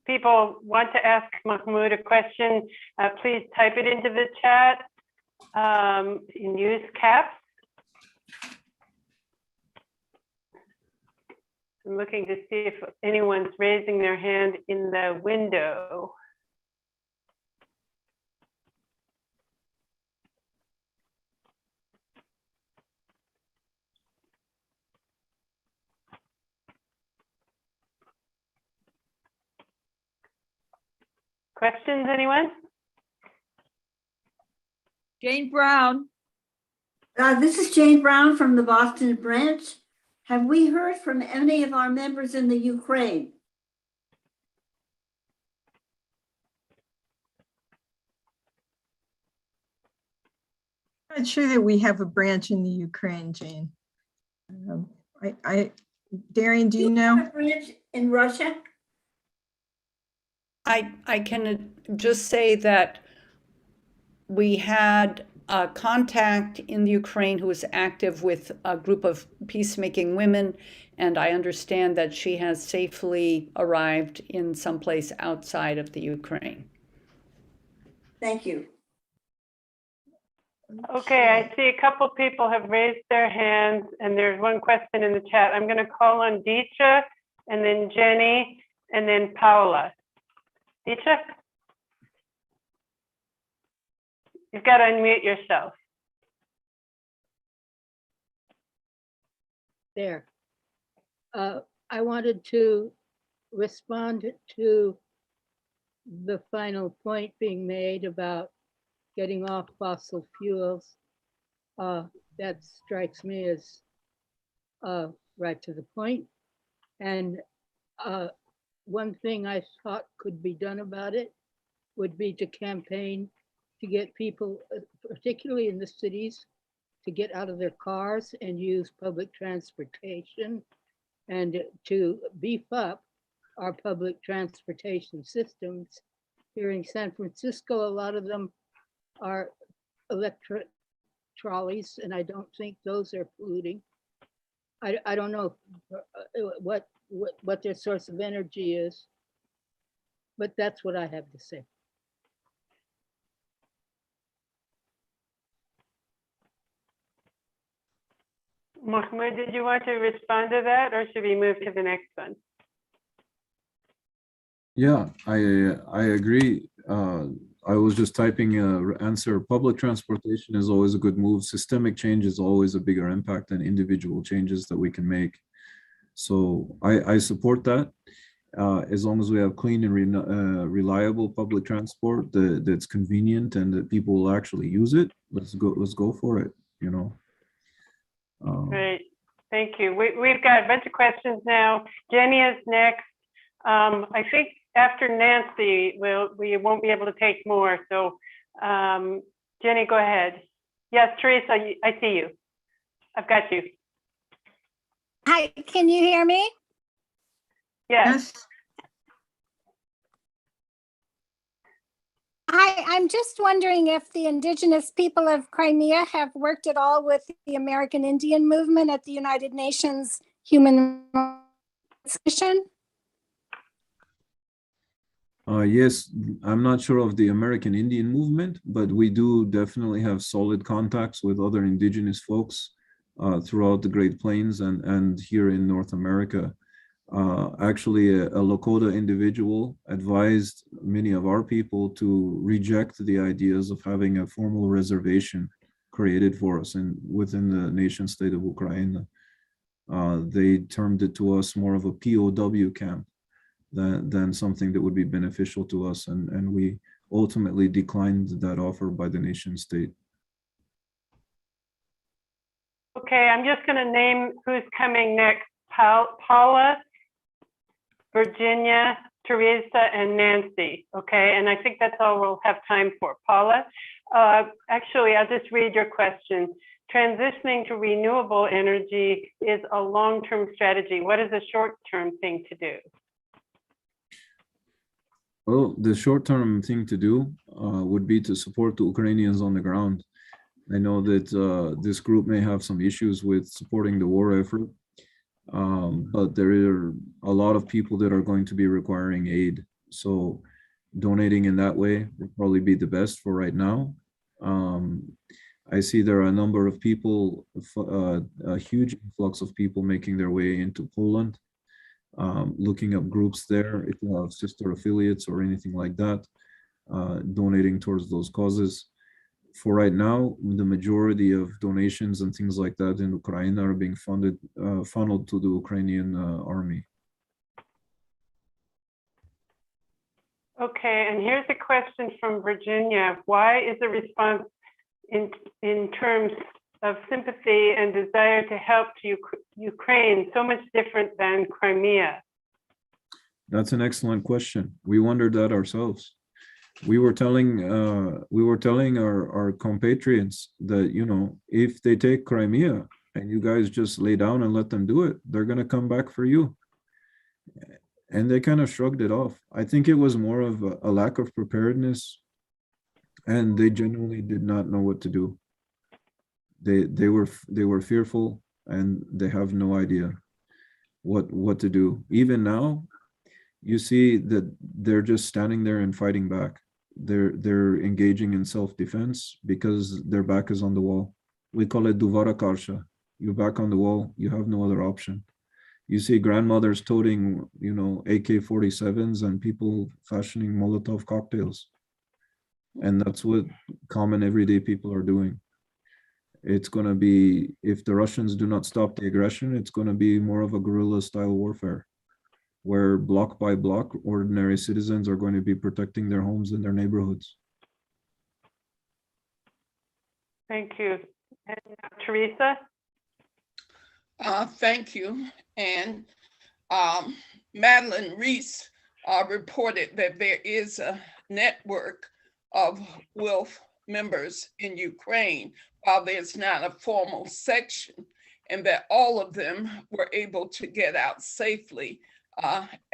S5: People want to ask Mahmoud a question, please type it into the chat and use caps. I'm looking to see if anyone's raising their hand in the window. Questions, anyone?
S6: Jane Brown.
S4: This is Jane Brown from the Boston branch. Have we heard from any of our members in the Ukraine?
S2: I'm not sure that we have a branch in the Ukraine, Jane. Darian, do you know?
S4: Have a branch in Russia?
S6: I can just say that we had a contact in the Ukraine who was active with a group of peacemaking women, and I understand that she has safely arrived in some place outside of the Ukraine.
S4: Thank you.
S5: Okay, I see a couple people have raised their hands, and there's one question in the chat. I'm going to call on Deetra, and then Jenny, and then Paula. Deetra? You've got to unmute yourself.
S7: There. I wanted to respond to the final point being made about getting off fossil fuels. That strikes me as right to the point. And one thing I thought could be done about it would be to campaign to get people, particularly in the cities, to get out of their cars and use public transportation, and to beef up our public transportation systems. Here in San Francisco, a lot of them are electric trolleys, and I don't think those are polluting. I don't know what their source of energy is. but that's what I have to say.
S5: Mahmoud, did you want to respond to that, or should we move to the next one?
S3: Yeah, I agree. I was just typing answer. Public transportation is always a good move. Systemic change is always a bigger impact than individual changes that we can make. So I support that. As long as we have clean and reliable public transport that's convenient and that people will actually use it, let's go for it, you know.
S5: Great, thank you. We've got a bunch of questions now. Jenny is next. I think after Nancy, we won't be able to take more. So Jenny, go ahead. Yes, Teresa, I see you. I've got you.
S8: Hi, can you hear me?
S5: Yes.
S8: Hi, I'm just wondering if the indigenous people of Crimea have worked at all with the American Indian movement at the United Nations Human Rights Commission?
S3: Yes, I'm not sure of the American Indian movement, but we do definitely have solid contacts with other indigenous folks throughout the Great Plains and here in North America. Actually, a Lakota individual advised many of our people to reject the ideas of having a formal reservation created for us within the nation state of Ukraine. They termed it to us more of a POW camp than something that would be beneficial to us, and we ultimately declined that offer by the nation state.
S5: Okay, I'm just going to name who's coming next. Paula, Virginia, Teresa, and Nancy. Okay, and I think that's all we'll have time for. Paula, actually, I'll just read your question. Transitioning to renewable energy is a long-term strategy. What is a short-term thing to do?
S3: Well, the short-term thing to do would be to support the Ukrainians on the ground. I know that this group may have some issues with supporting the war effort, but there are a lot of people that are going to be requiring aid. So donating in that way would probably be the best for right now. I see there are a number of people, a huge influx of people making their way into Poland. Looking up groups there, if you have sister affiliates or anything like that, donating towards those causes. For right now, the majority of donations and things like that in Ukraine are being funneled to the Ukrainian army.
S5: Okay, and here's a question from Virginia. Why is the response in terms of sympathy and desire to help Ukraine so much different than Crimea?
S3: That's an excellent question. We wondered that ourselves. We were telling our compatriots that, you know, if they take Crimea and you guys just lay down and let them do it, they're going to come back for you. And they kind of shrugged it off. I think it was more of a lack of preparedness, and they genuinely did not know what to do. They were fearful, and they have no idea what to do. Even now, you see that they're just standing there and fighting back. They're engaging in self-defense because their back is on the wall. We call it duvara karsha. You're back on the wall. You have no other option. You see grandmothers toting, you know, AK-47s and people fashioning Molotov cocktails. And that's what common everyday people are doing. It's going to be, if the Russians do not stop the aggression, it's going to be more of a guerrilla style warfare, where block by block, ordinary citizens are going to be protecting their homes and their neighborhoods.
S5: Thank you. And Teresa?
S9: Thank you. And Madeline Reese reported that there is a network of WILPF members in Ukraine, while there's not a formal section, and that all of them were able to get out safely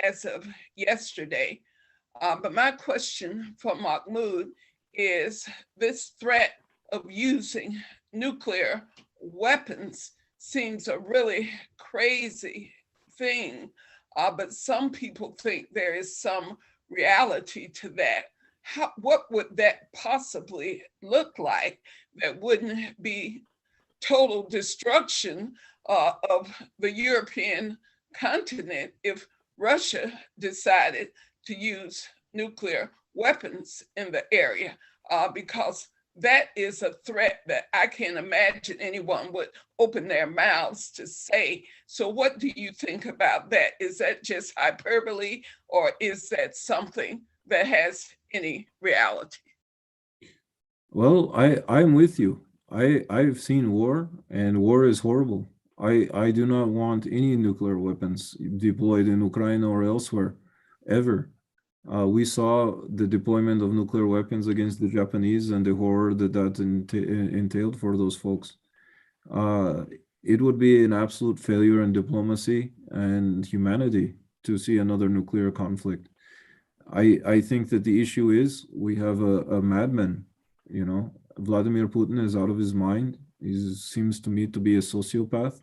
S9: as of yesterday. But my question for Mahmoud is, this threat of using nuclear weapons seems a really crazy thing, but some people think there is some reality to that, what would that possibly look like that wouldn't be total destruction of the European continent if Russia decided to use nuclear weapons in the area? Because that is a threat that I can't imagine anyone would open their mouths to say. So what do you think about that? Is that just hyperbole, or is that something that has any reality?
S3: Well, I'm with you. I've seen war, and war is horrible. I do not want any nuclear weapons deployed in Ukraine or elsewhere, ever. We saw the deployment of nuclear weapons against the Japanese and the horror that entailed for those folks. It would be an absolute failure in diplomacy and humanity to see another nuclear conflict. I think that the issue is we have a madman, you know. Vladimir Putin is out of his mind. He seems to me to be a sociopath.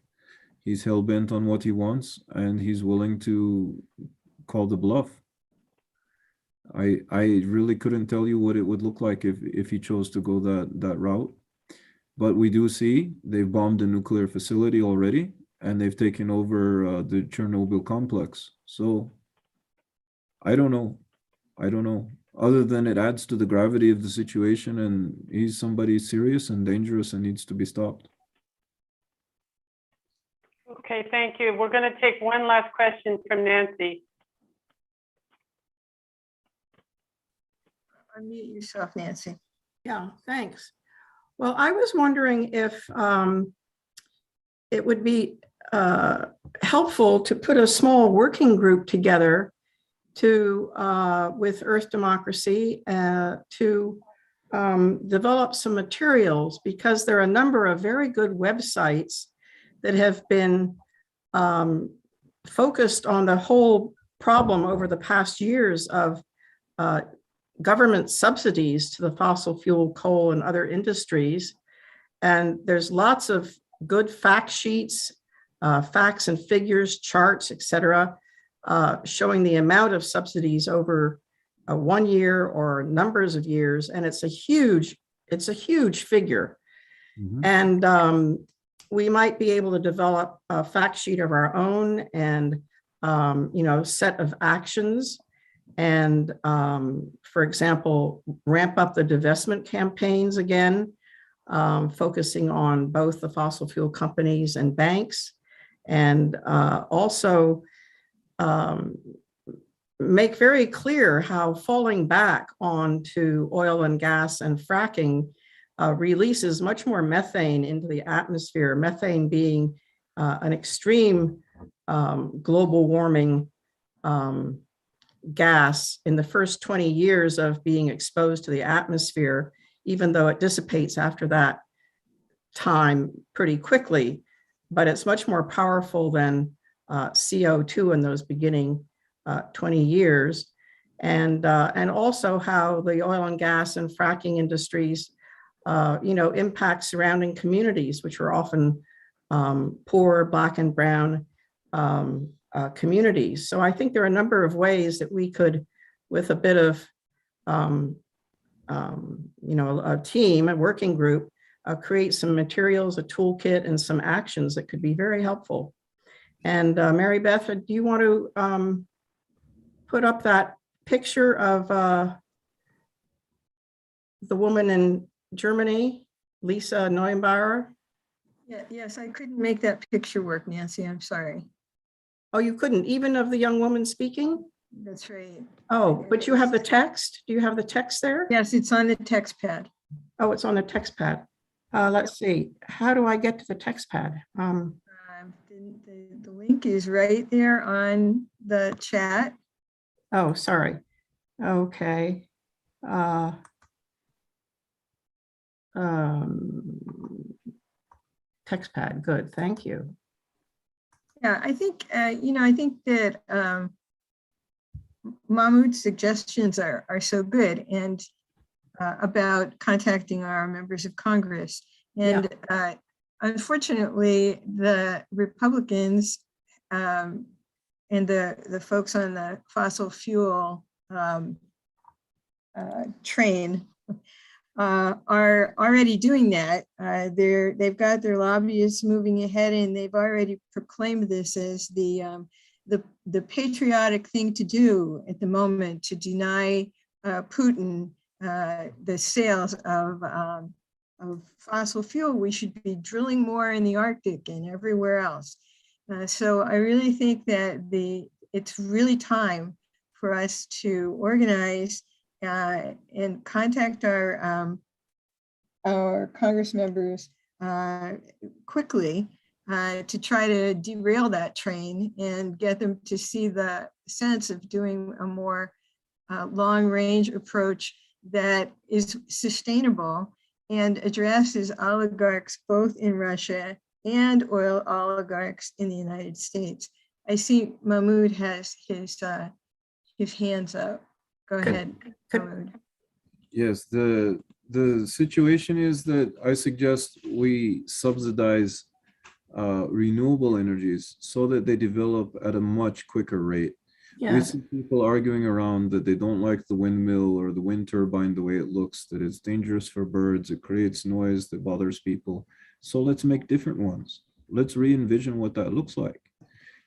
S3: He's hell-bent on what he wants, and he's willing to call the bluff. I really couldn't tell you what it would look like if he chose to go that route. But we do see they've bombed a nuclear facility already, and they've taken over the Chernobyl complex. So I don't know. Other than it adds to the gravity of the situation, and he's somebody serious and dangerous and needs to be stopped.
S5: Okay, thank you. We're going to take one last question from Nancy.
S2: Unmute yourself, Nancy.
S10: Yeah, thanks. Well, I was wondering if it would be helpful to put a small working group together to with Earth Democracy to develop some materials, because there are a number of very good websites that have been focused on the whole problem over the past years of government subsidies to the fossil fuel, coal, and other industries. And there's lots of good fact sheets, facts and figures, charts, etc., showing the amount of subsidies over 1 year or numbers of years. And it's a huge figure. Mm-hmm. And we might be able to develop a fact sheet of our own and, set of actions. And for example, ramp up the divestment campaigns again, focusing on both the fossil fuel companies and banks, and also make very clear how falling back onto oil and gas and fracking releases much more methane into the atmosphere, methane being an extreme global warming gas in the first 20 years of being exposed to the atmosphere, even though it dissipates after that time pretty quickly. But it's much more powerful than CO2 in those beginning 20 years. And also how the oil and gas and fracking industries, impact surrounding communities, which are often poor, Black and brown communities. So I think there are a number of ways that we could, with a bit of, a team, a working group, create some materials, a toolkit, and some actions that could be very helpful. And Mary Beth, do you want to put up that picture of the woman in Germany, Lisa Neubauer?
S2: Yeah, yes, I couldn't make that picture work, Nancy. I'm sorry.
S10: Oh, you couldn't, even of the young woman speaking?
S2: That's right.
S10: Oh, but you have the text? Do you have the text there?
S2: Yes, it's on the text pad.
S10: Oh, it's on the text pad. Let's see. How do I get to the text pad?
S2: The link is right there on the chat.
S10: Oh, sorry. Okay. Text pad. Good. Thank you.
S2: Yeah, I think, I think that Mahmoud's suggestions are so good, and about contacting our members of Congress. And unfortunately, the Republicans and the folks on the fossil fuel train are already doing that. They've got their lobbyists moving ahead, and they've already proclaimed this as the patriotic thing to do at the moment, to deny Putin the sales of fossil fuel. We should be drilling more in the Arctic and everywhere else. So I really think that it's really time for us to organize and contact our Congress members quickly to try to derail that train and get them to see the sense of doing a more long-range approach that is sustainable and addresses oligarchs both in Russia and oil oligarchs in the United States. I see Mahmoud has his hands up. Go ahead, Mahmoud.
S3: Yes, the situation is that I suggest we subsidize renewable energies so that they develop at a much quicker rate.
S10: Yeah.
S3: We see people arguing around that they don't like the windmill or the wind turbine the way it looks, that it's dangerous for birds, it creates noise that bothers people. So let's make different ones. Let's re-envision what that looks like.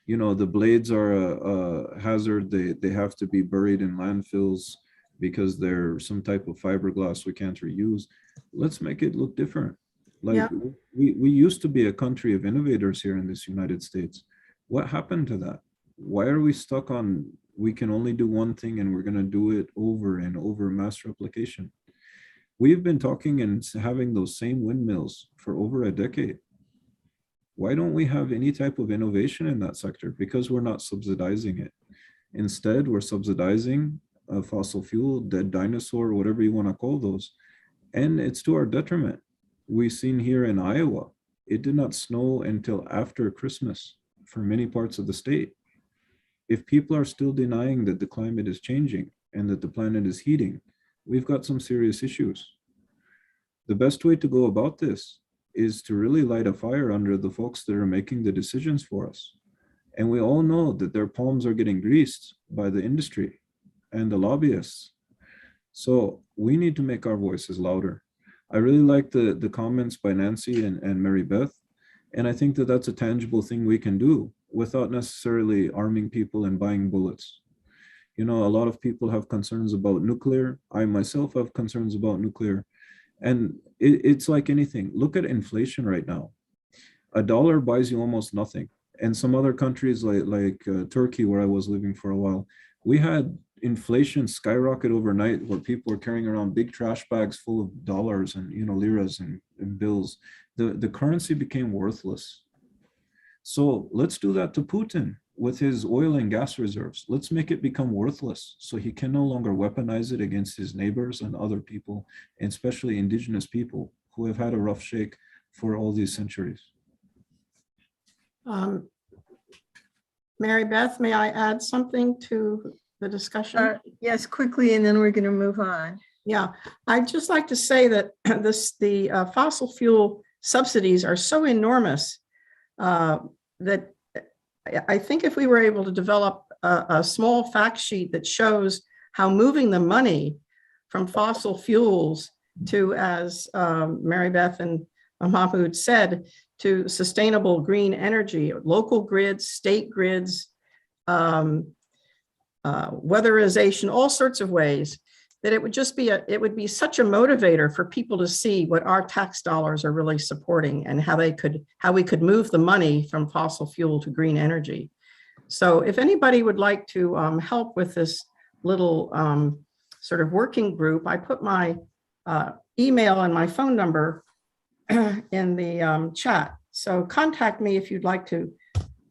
S3: You know, the blades are a hazard. They have to be buried in landfills because they're some type of fiberglass we can't reuse. Let's make it look different. Like,
S10: Yeah.
S3: we used to be a country of innovators here in this United States. What happened to that? Why are we stuck on, we can only do one thing and we're going to do it over and over, mass replication? We've been talking and having those same windmills for over a decade. Why don't we have any type of innovation in that sector? Because we're not subsidizing it. Instead, we're subsidizing a fossil fuel, dead dinosaur, whatever you want to call those. And it's to our detriment. We've seen here in Iowa, it did not snow until after Christmas for many parts of the state. If people are still denying that the climate is changing and that the planet is heating, we've got some serious issues. The best way to go about this is to really light a fire under the folks that are making the decisions for us. And we all know that their palms are getting greased by the industry and the lobbyists. So we need to make our voices louder. I really like the comments by Nancy and Mary Beth. And I think that that's a tangible thing we can do without necessarily arming people and buying bullets. You know, a lot of people have concerns about nuclear. I myself have concerns about nuclear. And it's like anything. Look at inflation right now. $1 buys you almost nothing. And some other countries like Turkey, where I was living for a while, we had inflation skyrocket overnight where people were carrying around big trash bags full of dollars and, you know, liras and bills. The currency became worthless. So let's do that to Putin with his oil and gas reserves. Let's make it become worthless so he can no longer weaponize it against his neighbors and other people, and especially indigenous people who have had a rough shake for all these centuries.
S10: Mary Beth, may I add something to the discussion?
S2: Yes, quickly, and then we're going to move on.
S10: Yeah, I'd just like to say that the fossil fuel subsidies are so enormous that I think if we were able to develop a small fact sheet that shows how moving the money from fossil fuels to, as Mary Beth and Mahmoud said, to sustainable green energy, local grids, state grids, weatherization, all sorts of ways, that it would just be it would be such a motivator for people to see what our tax dollars are really supporting and how we could move the money from fossil fuel to green energy. So if anybody would like to help with this little sort of working group, I put my email and my phone number in the chat. So contact me if you'd like to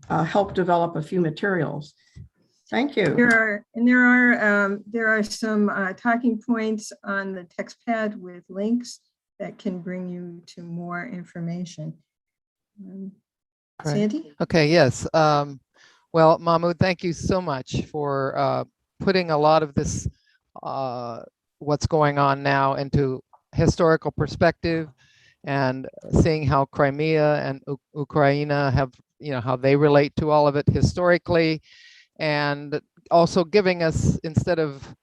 S10: help develop a few materials. Thank you.
S2: There are some talking points on the text pad with links that can bring you to more information. Sandy?
S1: Okay, yes. Well, Mahmoud, thank you so much for putting a lot of this, what's going on now, into historical perspective, and seeing how Crimea and Ukraine have, you know, how they relate to all of it historically, and also giving us, instead of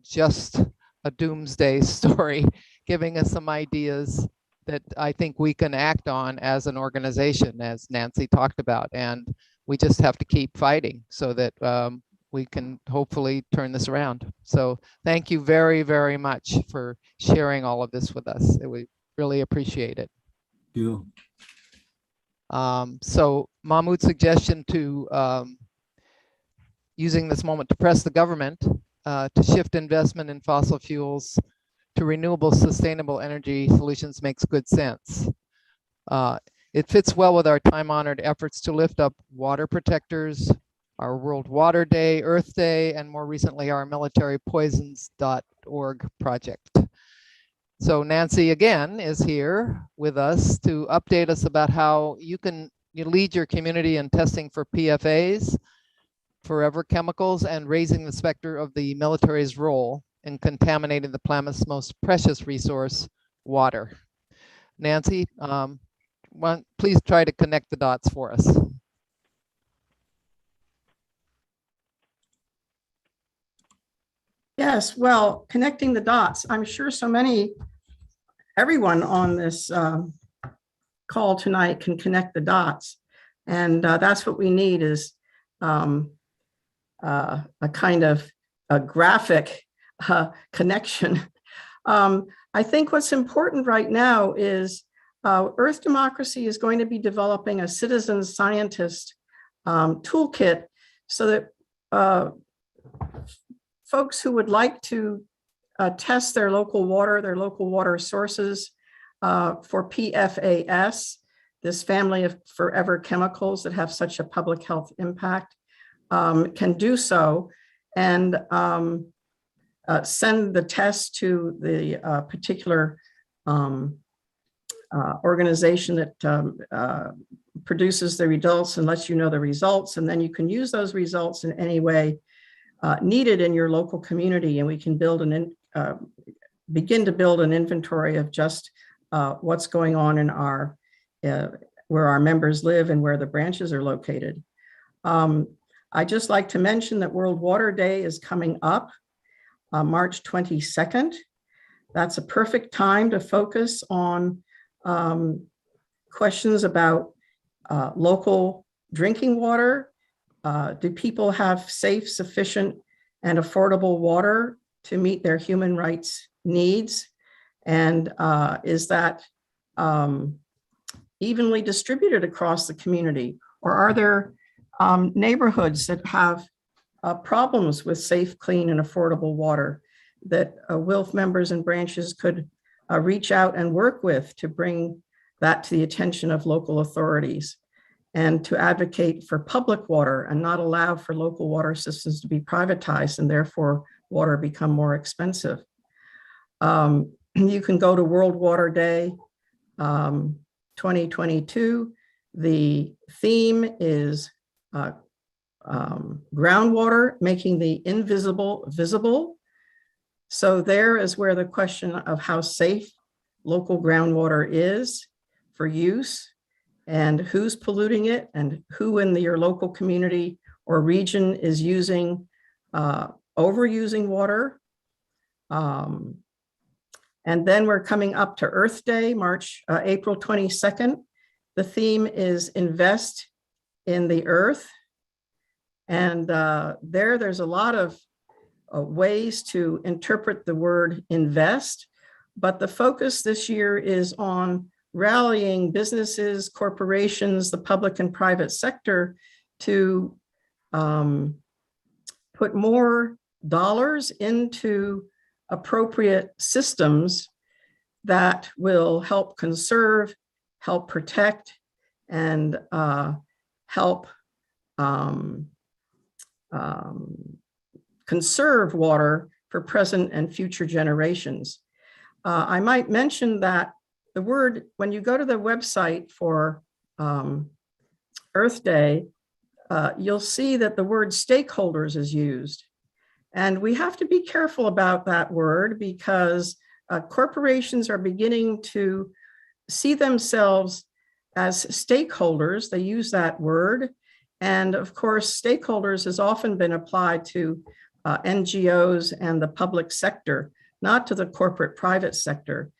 S1: just a doomsday story, giving us some ideas that I think we can act on as an organization, as Nancy talked about. And we just have to keep fighting so that we can hopefully turn this around. So thank you very, very much for sharing all of this with us. We really appreciate it.
S3: You.
S1: So Mahmoud's suggestion to using this moment to press the government to shift investment in fossil fuels to renewable, sustainable energy solutions makes good sense. It fits well with our time-honored efforts to lift up water protectors, our World Water Day, Earth Day, and more recently our militarypoisons.org project. So Nancy again is here with us to update us about how you lead your community in testing for PFAS, forever chemicals, and raising the specter of the military's role in contaminating the planet's most precious resource, water. Nancy, please try to connect the dots for us.
S10: Yes, well, connecting the dots. I'm sure everyone on this call tonight can connect the dots. And that's what we need is a kind of a graphic connection. I think what's important right now is Earth Democracy is going to be developing a citizen scientist toolkit so that folks who would like to test their local water sources for PFAS, this family of forever chemicals that have such a public health impact, can do so and send the test to the particular organization that produces the results and lets you know the results. And then you can use those results in any way needed in your local community. And we can begin to build an inventory of just what's going on in where our members live and where the branches are located. I just like to mention that World Water Day is coming up March 22nd. That's a perfect time to focus on questions about local drinking water. Do people have safe, sufficient, and affordable water to meet their human rights needs? And is that evenly distributed across the community? Or are there neighborhoods that have problems with safe, clean, and affordable water that WILPF members and branches could reach out and work with to bring that to the attention of local authorities and to advocate for public water and not allow for local water systems to be privatized and therefore water become more expensive. You can go to World Water Day 2022. The theme is groundwater, making the invisible visible. So there is where the question of how safe local groundwater is for use and who's polluting it and who in your local community or region is overusing water. And then we're coming up to Earth Day, April 22nd. The theme is invest in the earth. And there's a lot of ways to interpret the word invest, but the focus this year is on rallying businesses, corporations, the public and private sector to put more dollars into appropriate systems that will help conserve, help protect, and help conserve water for present and future generations. I might mention that the word, when you go to the website for Earth Day, you'll see that the word stakeholders is used. And we have to be careful about that word because corporations are beginning to see themselves as stakeholders. They use that word. And of course, stakeholders has often been applied to NGOs and the public sector, not to the corporate private sector.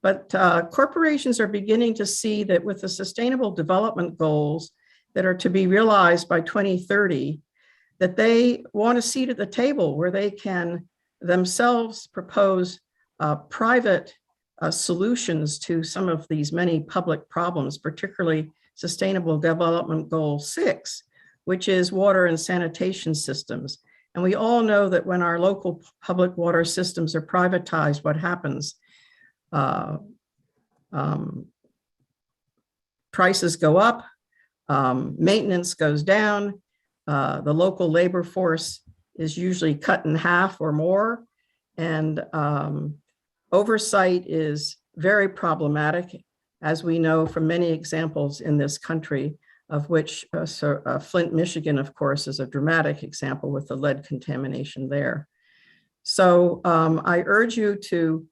S10: But corporations are beginning to see that with the sustainable development goals that are to be realized by 2030, that they want a seat at the table where they can themselves propose private solutions to some of these many public problems, particularly Sustainable Development Goal 6, which is water and sanitation systems. And we all know that when our local public water systems are privatized, what happens? Prices go up, maintenance goes down, the local labor force is usually cut in half or more, and oversight is very problematic, as we know from many examples in this country, of which Flint, Michigan, of course, is a dramatic example with the lead contamination there. So I urge you to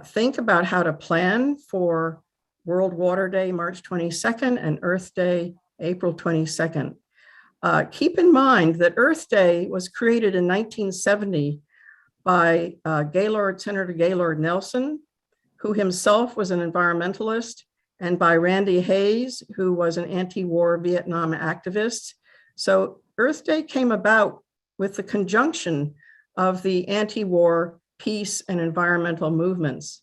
S10: think about how to plan for World Water Day, March 22nd, and Earth Day, April 22nd. Keep in mind that Earth Day was created in 1970 by Senator Gaylord Nelson, who himself was an environmentalist, and by Randy Hayes, who was an anti-war Vietnam activist. So Earth Day came about with the conjunction of the anti-war, peace, and environmental movements.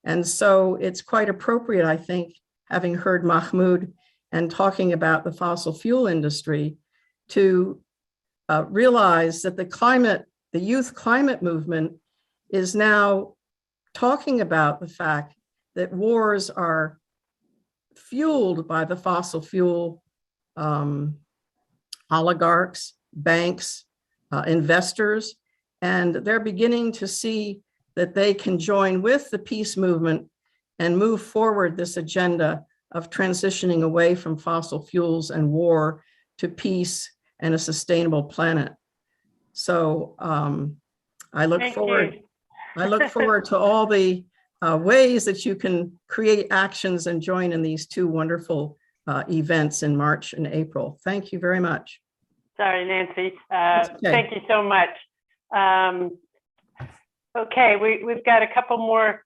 S10: And so it's quite appropriate, I think, having heard Mahmoud and talking about the fossil fuel industry, to realize that the youth climate movement is now talking about the fact that wars are fueled by the fossil fuel oligarchs, banks, investors, and they're beginning to see that they can join with the peace movement and move forward this agenda of transitioning away from fossil fuels and war to peace and a sustainable planet. So I look forward to all the ways that you can create actions and join in these two wonderful events in March and April. Thank you very much.
S5: Sorry, Nancy.
S10: Okay.
S5: Thank you so much. Okay, we've got a couple more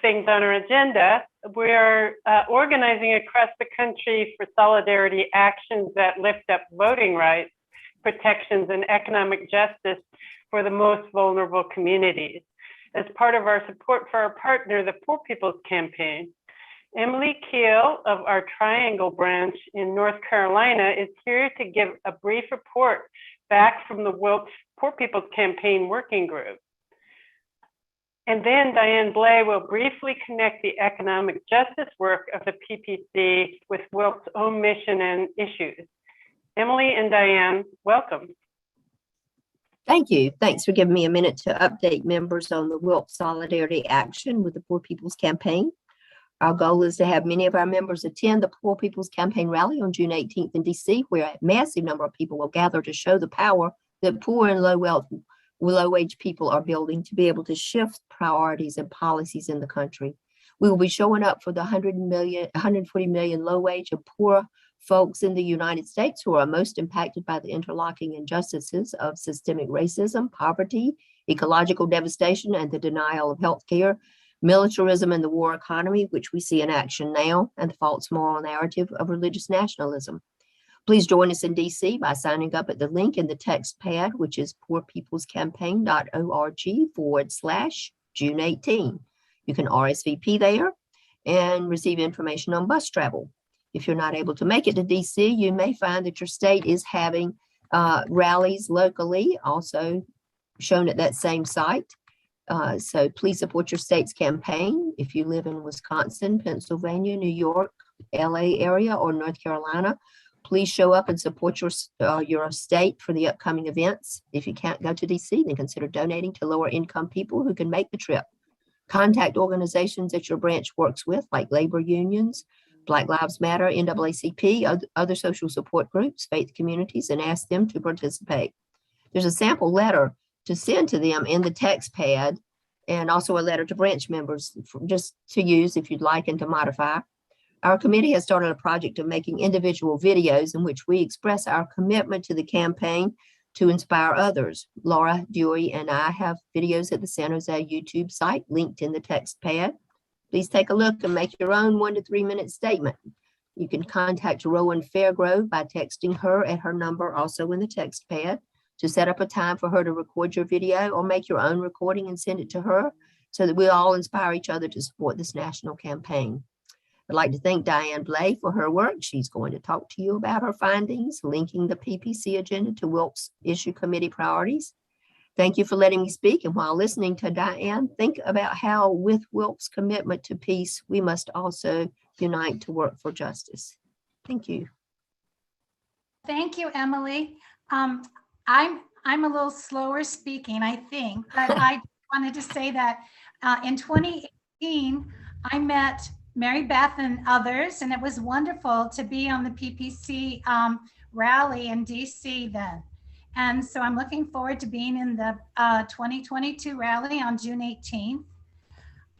S5: things on our agenda. We're organizing across the country for solidarity actions that lift up voting rights, protections, and economic justice for the most vulnerable communities. As part of our support for our partner, the Poor People's Campaign, Emily Keel of our Triangle branch in North Carolina is here to give a brief report back from the WILPF Poor People's Campaign Working Group. And then Diane Blay will briefly connect the economic justice work of the PPC with WILPF's own mission and issues. Emily and Diane, welcome.
S11: Thank you. Thanks for giving me a minute to update members on the WILPF Solidarity Action with the Poor People's Campaign. Our goal is to have many of our members attend the Poor People's Campaign rally on June 18th in DC, where a massive number of people will gather to show the power that poor and low-wage people are building to be able to shift priorities and policies in the country. We will be showing up for the 140 million low-wage and poor folks in the United States who are most impacted by the interlocking injustices of systemic racism, poverty, ecological devastation, and the denial of health care, militarism and the war economy, which we see in action now, and the false moral narrative of religious nationalism. Please join us in DC by signing up at the link in the text pad, which is poorpeoplescampaign.org/June 18. You can RSVP there and receive information on bus travel. If you're not able to make it to DC, you may find that your state is having rallies locally, also shown at that same site. So please support your state's campaign. If you live in Wisconsin, Pennsylvania, New York, LA area, or North Carolina, please show up and support your state for the upcoming events. If you can't go to DC, then consider donating to lower income people who can make the trip. Contact organizations that your branch works with, like labor unions, Black Lives Matter, NAACP, other social support groups, faith communities, and ask them to participate. There's a sample letter to send to them in the text pad, and also a letter to branch members just to use if you'd like and to modify. Our committee has started a project of making individual videos in which we express our commitment to the campaign to inspire others. Laura, Joy, and I have videos at the San Jose YouTube site linked in the text pad. Please take a look and make your own 1 to 3 minute statement. You can contact Rowan Fairgrove by texting her at her number also in the text pad to set up a time for her to record your video, or make your own recording and send it to her so that we all inspire each other to support this national campaign. I'd like to thank Diane Blay for her work. She's going to talk to you about her findings, linking the PPC agenda to WILPF's issue committee priorities. Thank you for letting me speak. And while listening to Diane, think about how with WILPF's commitment to peace, we must also unite to work for justice. Thank you.
S12: Thank you, Emily. I'm a little slower speaking, I think, but I wanted to say that in 2018, I met Mary Beth and others, and it was wonderful to be on the PPC rally in DC then. And so I'm looking forward to being in the 2022 rally on June 18th.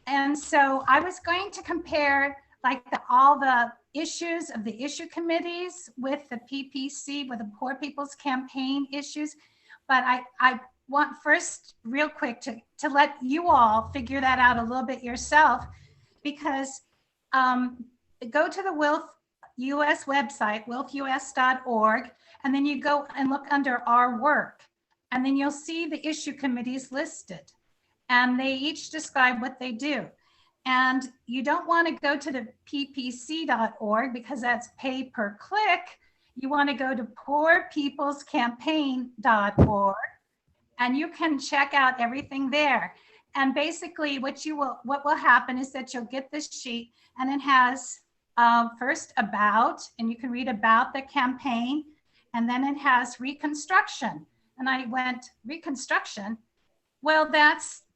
S12: And so I was going to compare like all the issues of the issue committees with the PPC, with the Poor People's Campaign issues. But I want first real quick to let you all figure that out a little bit yourself, because go to the WILPF US website, wilpfus.org, and then you go and look under our work, and then you'll see the issue committees listed, and they each describe what they do. And you don't want to go to the ppc.org because that's pay per click. You want to go to poorpeoplescampaign.org, and you can check out everything there. And basically what will happen is that you'll get this sheet, and it has first about, and you can read about the campaign, and then it has reconstruction. And I went, reconstruction? Well,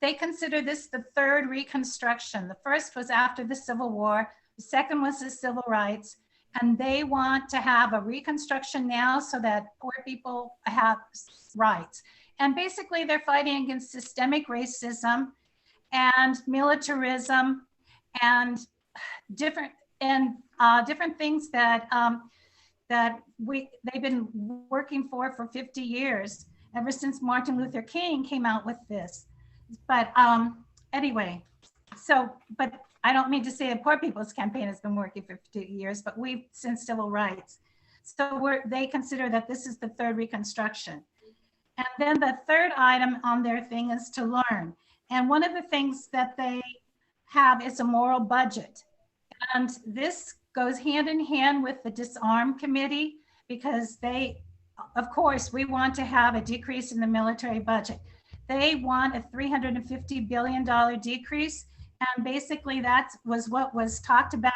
S12: they consider this the third reconstruction. The first was after the Civil War. The second was the civil rights. And they want to have a reconstruction now so that poor people have rights. And basically they're fighting against systemic racism and militarism and different things that they've been working for 50 years, ever since Martin Luther King came out with this. But anyway, but I don't mean to say the Poor People's Campaign has been working for 50 years, but we've since civil rights. So they consider that this is the third reconstruction. And then the third item on their thing is to learn. And one of the things that they have is a moral budget. And this goes hand in hand with the Disarm Committee, because of course, we want to have a decrease in the military budget. They want a $350 billion decrease. And basically that was what was talked about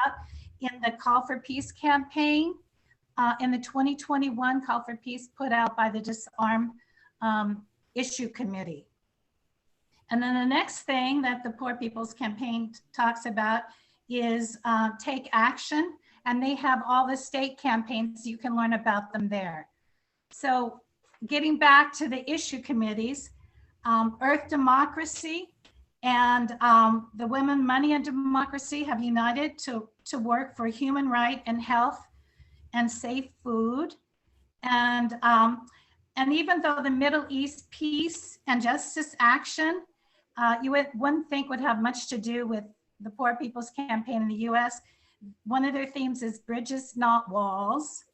S12: in the Call for Peace campaign, in the 2021 Call for Peace put out by the Disarm Issue Committee. And then the next thing that the Poor People's Campaign talks about is take action. And they have all the state campaigns, you can learn about them there. So getting back to the issue committees, Earth Democracy and the Women, Money and Democracy have united to work for human right and health and safe food. And even though the Middle East Peace and Justice Action, you wouldn't think would have much to do with the Poor People's Campaign in the US, one of their themes is bridges, not walls.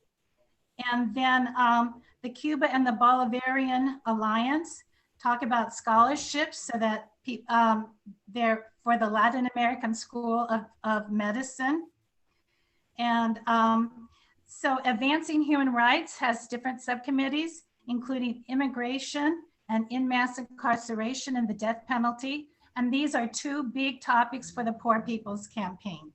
S12: And then the Cuba and the Bolivarian Alliance talk about scholarships so that they're for the Latin American School of Medicine. And so Advancing Human Rights has different subcommittees, including immigration and in mass incarceration and the death penalty. And these are two big topics for the Poor People's Campaign.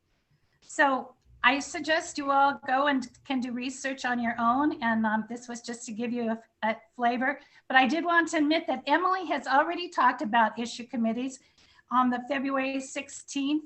S12: So I suggest you all go and can do research on your own. And this was just to give you a flavor. But I did want to admit that Emily has already talked about issue committees on the February 16th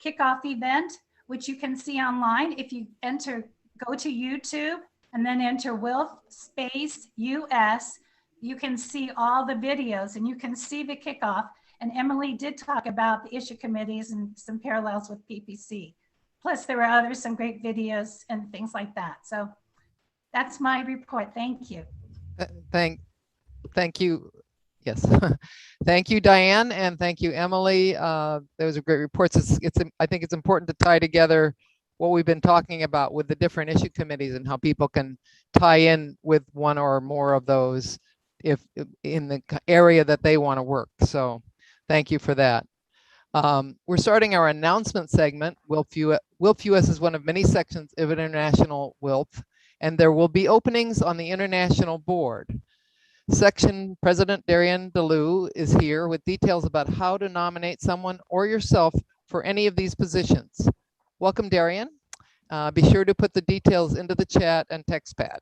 S12: kickoff event, which you can see online. If you go to YouTube and then enter WILPF space US, you can see all the videos and you can see the kickoff. And Emily did talk about the issue committees and some parallels with PPC. Plus there were some great videos and things like that. So that's my report. Thank you.
S1: Thank you. Yes. Thank you, Diane, and thank you, Emily. Those are great reports. I think it's important to tie together what we've been talking about with the different issue committees and how people can tie in with one or more of those if in the area that they want to work. So thank you for that. We're starting our announcement segment. WILPF US is one of many sections of International WILPF, and there will be openings on the International Board. Section President Darian DeLu is here with details about how to nominate someone or yourself for any of these positions. Welcome, Darian. Be sure to put the details into the chat and text pad.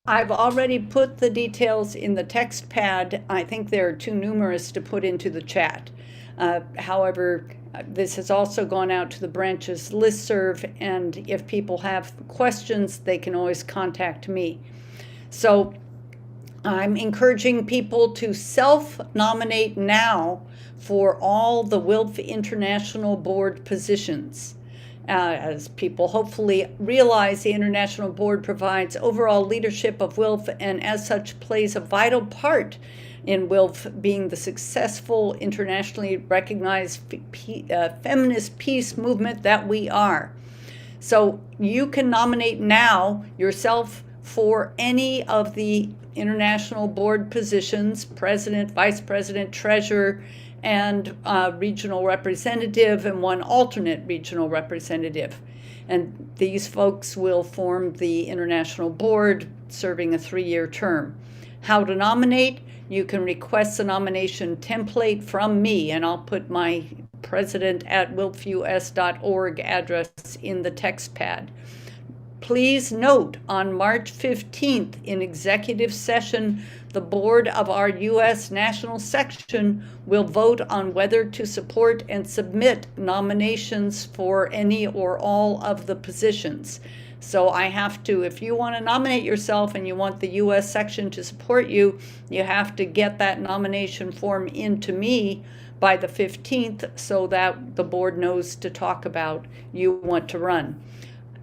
S6: I've already put the details in the text pad. I think they're too numerous to put into the chat. However, this has also gone out to the branch's listserv, and if people have questions, they can always contact me. So I'm encouraging people to self-nominate now for all the WILPF International Board positions. As people hopefully realize, the International Board provides overall leadership of WILPF and as such plays a vital part in WILPF being the successful, internationally recognized feminist peace movement that we are. So you can nominate now yourself for any of the International Board positions, president, vice president, treasurer, and regional representative, and one alternate regional representative. And these folks will form the International Board, serving a 3-year term. How to nominate? You can request a nomination template from me, and I'll put my president@wilpfus.org address in the text pad. Please note, on March 15th in executive session, the board of our U.S. National Section will vote on whether to support and submit nominations for any or all of the positions. So I have to, if you want to nominate yourself and you want the U.S. Section to support you, you have to get that nomination form into me by the 15th so that the board knows to talk about you want to run.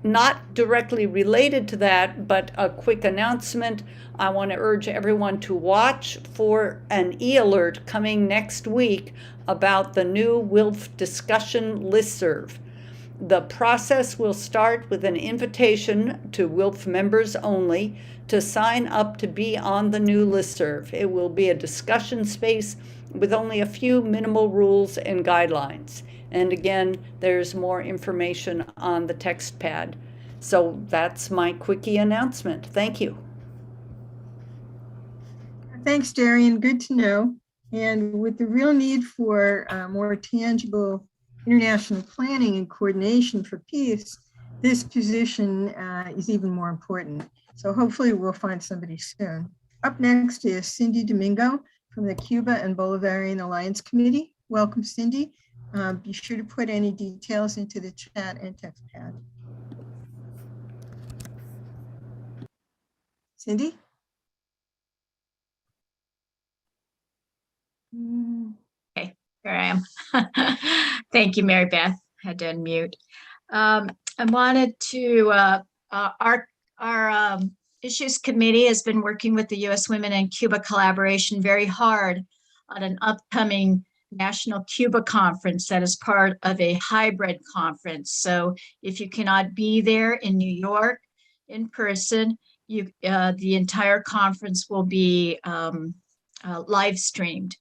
S6: Not directly related to that, but a quick announcement. I want to urge everyone to watch for an e-alert coming next week about the new WILPF discussion listserv. The process will start with an invitation to WILPF members only to sign up to be on the new listserv. It will be a discussion space with only a few minimal rules and guidelines. And again, there's more information on the text pad. So that's my quickie announcement. Thank you.
S2: Thanks, Darian. Good to know. And with the real need for more tangible international planning and coordination for peace, this position is even more important. So hopefully we'll find somebody soon. Up next is Cindy Domingo from the Cuba and Bolivarian Alliance Committee. Welcome, Cindy. Be sure to put any details into the chat and text pad. Cindy?
S13: Okay, here I am. Thank you, Mary Beth. I had to unmute. I wanted to, our Issues Committee has been working with the U.S. Women in Cuba collaboration very hard on an upcoming National Cuba Conference that is part of a hybrid conference. So if you cannot be there in New York in person, the entire conference will be live streamed.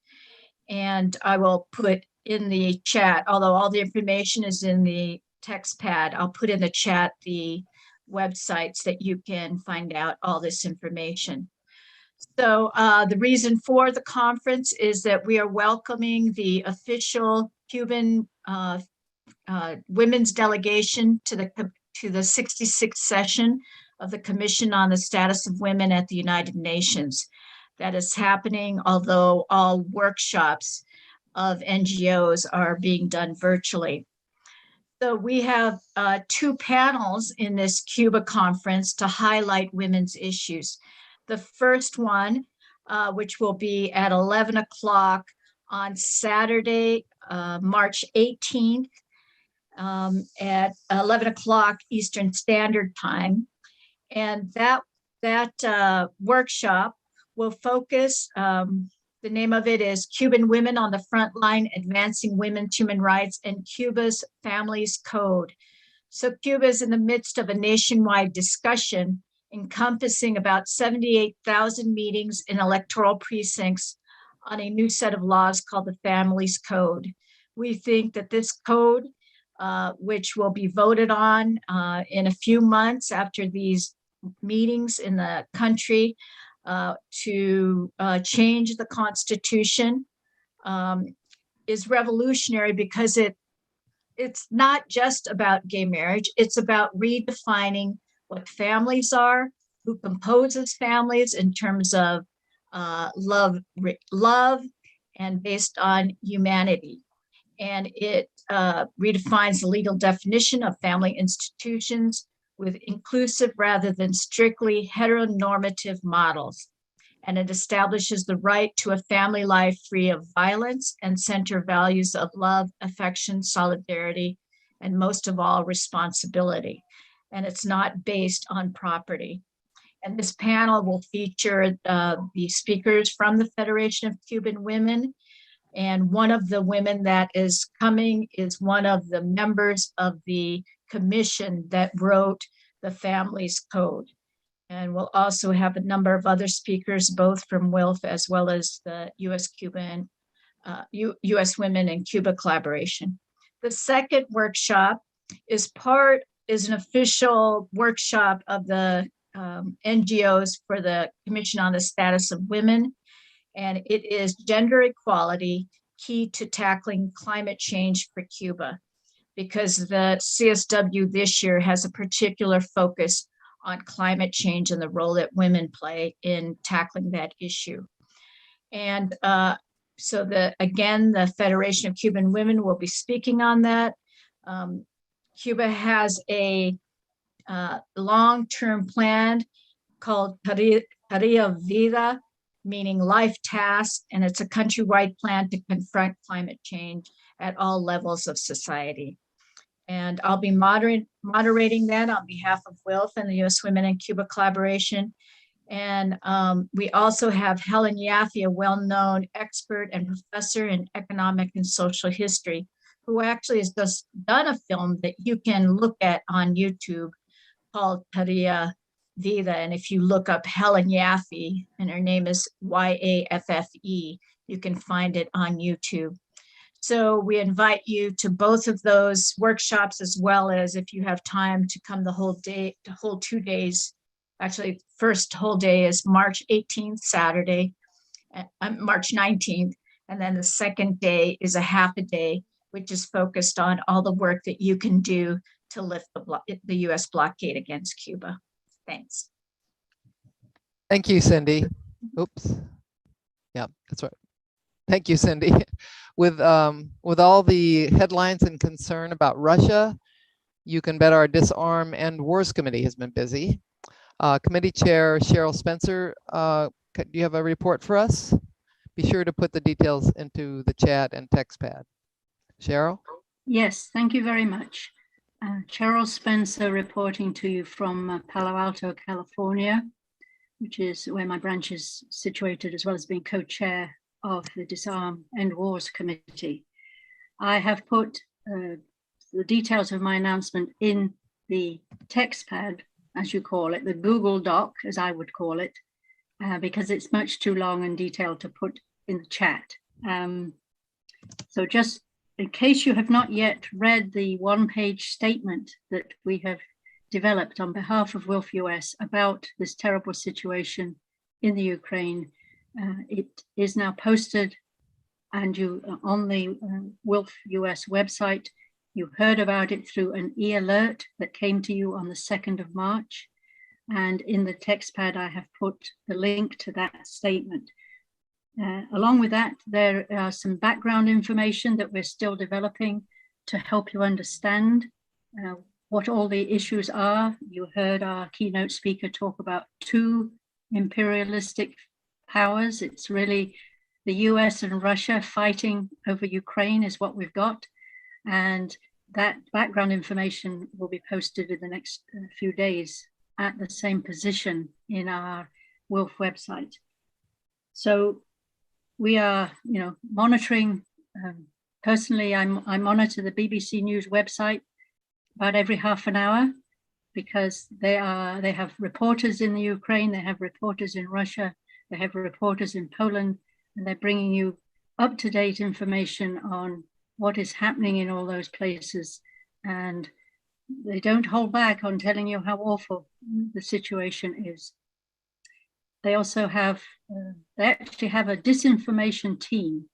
S13: And I will put in the chat, although all the information is in the text pad, I'll put in the chat the websites that you can find out all this information. So the reason for the conference is that we are welcoming the official Cuban women's delegation to the 66th session of the Commission on the Status of Women at the United Nations. That is happening, although all workshops of NGOs are being done virtually. So we have 2 panels in this Cuba conference to highlight women's issues. The first one, which will be at 11 o'clock on Saturday, March 18th, at 11 o'clock Eastern Standard Time. And that that workshop will focus, the name of it is Cuban Women on the Front Line, Advancing Women's Human Rights and Cuba's Families Code. So Cuba is in the midst of a nationwide discussion encompassing about 78,000 meetings in electoral precincts on a new set of laws called the Families Code. We think that this code, which will be voted on in a few months after these meetings in the country, to change the Constitution, is revolutionary because it's not just about gay marriage, it's about redefining what families are, who composes families in terms of love, and based on humanity. And it redefines the legal definition of family institutions with inclusive rather than strictly heteronormative models. And it establishes the right to a family life free of violence and center values of love, affection, solidarity, and most of all, responsibility. And it's not based on property. And this panel will feature the speakers from the Federation of Cuban Women. And one of the women that is coming is one of the members of the commission that wrote the Families Code. And we'll also have a number of other speakers, both from WILPF as well as the U.S. Women in Cuba collaboration. The second workshop is an official workshop of the NGOs for the Commission on the Status of Women. And it is Gender Equality, Key to Tackling Climate Change for Cuba, because the CSW this year has a particular focus on climate change and the role that women play in tackling that issue. And so the Federation of Cuban Women will be speaking on that. Cuba has a long-term plan called Tarea Vida, meaning life task, and it's a countrywide plan to confront climate change at all levels of society. And I'll be moderating that on behalf of WILPF and the U.S. Women in Cuba collaboration. And we also have Helen Yaffe, a well-known expert and professor in economic and social history, who actually has just done a film that you can look at on YouTube called Tarea Vida. And if you look up Helen Yaffe, and her name is Yaffe, you can find it on YouTube. So we invite you to both of those workshops, as well as if you have time to come the whole day, the whole 2 days. Actually, first whole day is March 18th, Saturday, March 19th. And then the second day is a half a day, which is focused on all the work that you can do to lift the U.S. blockade against Cuba. Thanks.
S1: Thank you, Cindy. Oops. Yeah, that's right. Thank you, Cindy. With all the headlines and concern about Russia, you can bet our Disarm and Wars Committee has been busy. Committee Chair Cheryl Spencer, do you have a report for us? Be sure to put the details into the chat and text pad. Cheryl?
S14: Yes, thank you very much. Cheryl Spencer reporting to you from Palo Alto, California, which is where my branch is situated, as well as being co-chair of the Disarm and Wars Committee. I have put the details of my announcement in the text pad, as you call it, the Google Doc, as I would call it, because it's much too long and detailed to put in the chat. So just in case you have not yet read the one-page statement that we have developed on behalf of WILPF US about this terrible situation in the Ukraine, it is now posted and you on the WILPF US website. You heard about it through an e-alert that came to you on the 2nd of March. And in the text pad, I have put the link to that statement. Along with that, there are some background information that we're still developing to help you understand what all the issues are. You heard our keynote speaker talk about 2 imperialistic powers. It's really the US and Russia fighting over Ukraine is what we've got. And that background information will be posted in the next few days at the same position in our WILPF website. So we are, monitoring. Personally, I monitor the BBC News website about every half an hour, because they have reporters in the Ukraine, they have reporters in Russia, they have reporters in Poland, and they're bringing you up-to-date information on what is happening in all those places. And they don't hold back on telling you how awful the situation is. They also have, they actually have a disinformation team,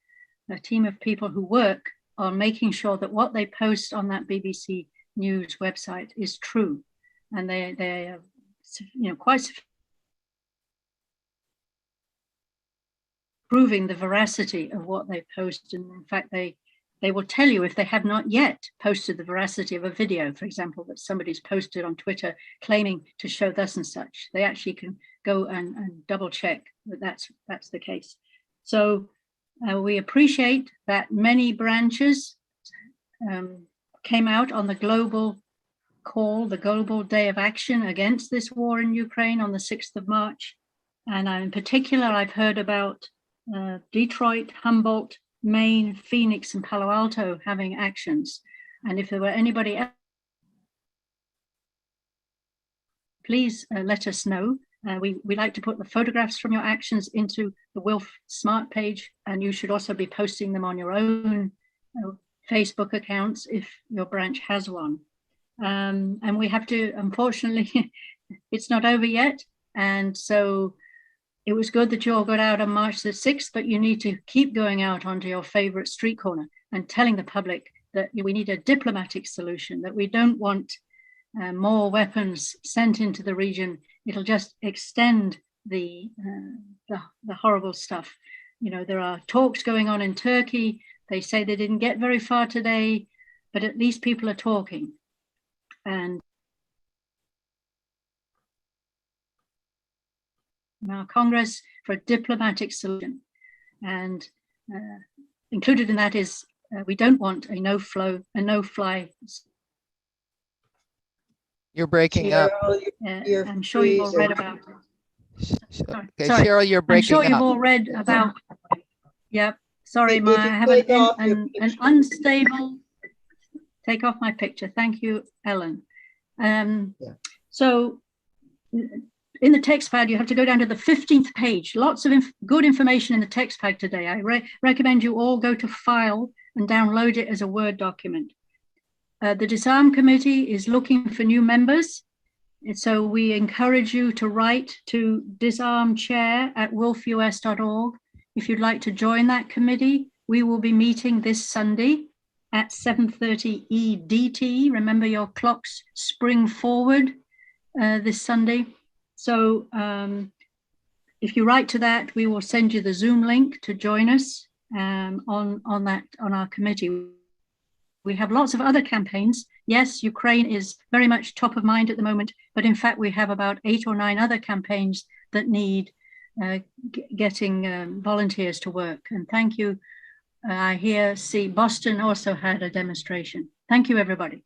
S14: a team of people who work on making sure that what they post on that BBC News website is true. And they are, quite proving the veracity of what they post. And in fact, they will tell you if they have not yet posted the veracity of a video, for example, that somebody's posted on Twitter claiming to show thus and such. They actually can go and double check that that's the case. So we appreciate that many branches came out on the global call, the global day of action against this war in Ukraine on the 6th of March. And in particular, I've heard about Detroit, Humboldt, Maine, Phoenix, and Palo Alto having actions. And if there were anybody else, please let us know. We like to put the photographs from your actions into the WILPF Smart page, and you should also be posting them on your own Facebook accounts if your branch has one. And we have to, unfortunately, it's not over yet. And so it was good that you all got out on March the 6th, but you need to keep going out onto your favorite street corner and telling the public that we need a diplomatic solution, that we don't want more weapons sent into the region. It'll just extend the horrible stuff. There are talks going on in Turkey. They say they didn't get very far today, but at least people are talking. And our Congress for a diplomatic solution. And included in that is we don't want a no-fly.
S1: You're breaking up.
S2: You're
S14: I'm sure you've all read about it.
S1: Okay, Cheryl, you're breaking up.
S14: I'm sure you've all read about. Yep. Sorry,
S2: If
S14: I
S2: you
S14: have
S2: take off your
S14: an
S2: picture.
S14: unstable. Take off my picture. Thank you, Ellen. So in the text pad, you have to go down to the 15th page. Lots of good information in the text pad today. I recommend you all go to File and download it as a Word document. The Disarm Committee is looking for new members. And so we encourage you to write to disarmchair@wilpfus.org. If you'd like to join that committee, we will be meeting this Sunday at 7:30 EDT. Remember, your clocks spring forward this Sunday. So if you write to that, we will send you the Zoom link to join us on our committee. We have lots of other campaigns. Yes, Ukraine is very much top of mind at the moment, but in fact, we have about 8 or 9 other campaigns that need getting volunteers to work. And thank you. I see Boston also had a demonstration. Thank you, everybody.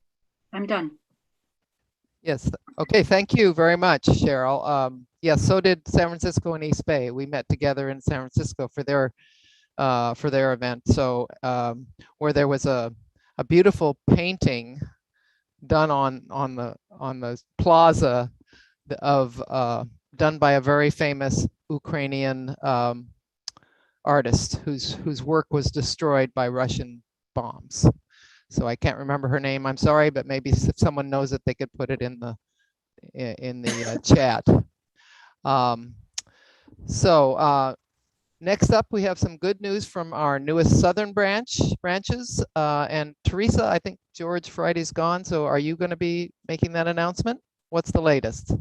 S14: I'm done.
S1: Yes. Okay. Thank you very much, Cheryl. Yes, so did San Francisco and East Bay. We met together in San Francisco for their event. So where there was a beautiful painting done on the plaza of done by a very famous Ukrainian artist whose work was destroyed by Russian bombs. So I can't remember her name. I'm sorry, but maybe if someone knows it, they could put it in the chat. Next up, we have some good news from our newest southern branches. And Teresa, I think George Friday's gone. So are you going to be making that announcement? What's the latest?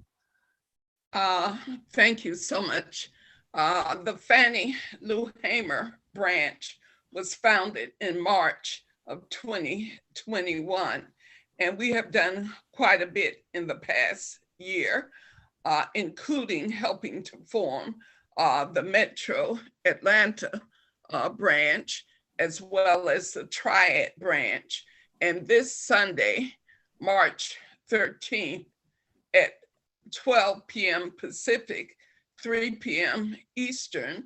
S9: Thank you so much. The Fannie Lou Hamer branch was founded in March of 2021, and we have done quite a bit in the past year, including helping to form the Metro Atlanta branch, as well as the Triad branch. And this Sunday, March 13th at 12 p.m. Pacific, 3 p.m. Eastern,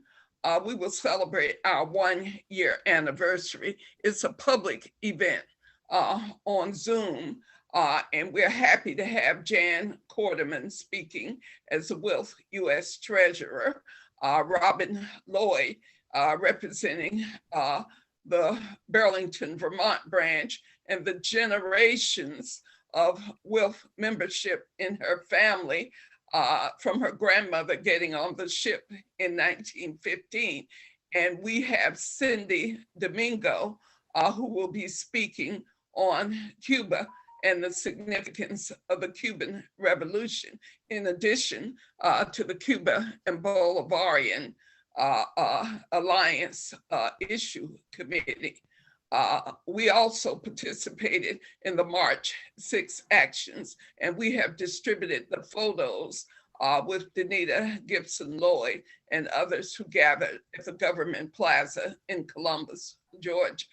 S9: we will celebrate our 1-year anniversary. It's a public event on Zoom, and we're happy to have Jan Quarterman speaking as the WILPF U.S. Treasurer, Robin Lloyd representing the Burlington, Vermont branch, and the generations of WILPF membership in her family from her grandmother getting on the ship in 1915. And we have Cindy Domingo, who will be speaking on Cuba and the significance of the Cuban Revolution, in addition to the Cuba and Bolivarian Alliance Issue Committee. We also participated in the March 6 actions, and we have distributed the photos with Danita Gibson-Lloyd and others who gathered at the Government Plaza in Columbus, Georgia.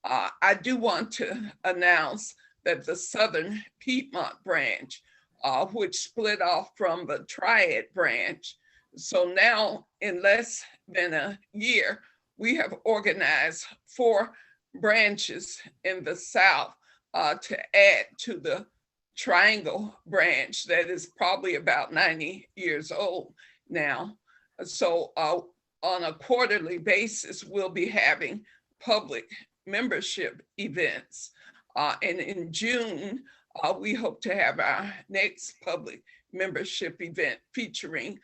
S9: I do want to announce that the Southern Piedmont branch, which split off from the Triad branch, so now in less than a year, we have organized 4 branches in the South to add to the Triangle branch that is probably about 90 years old now. So on a quarterly basis, we'll be having public membership events. And in June, we hope to have our next public membership event featuring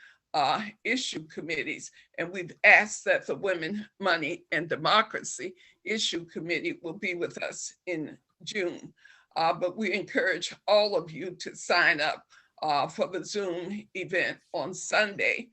S9: issue committees. And we've asked that the Women, Money, and Democracy Issue Committee will be with us in June. But we encourage all of you to sign up for the Zoom event on Sunday,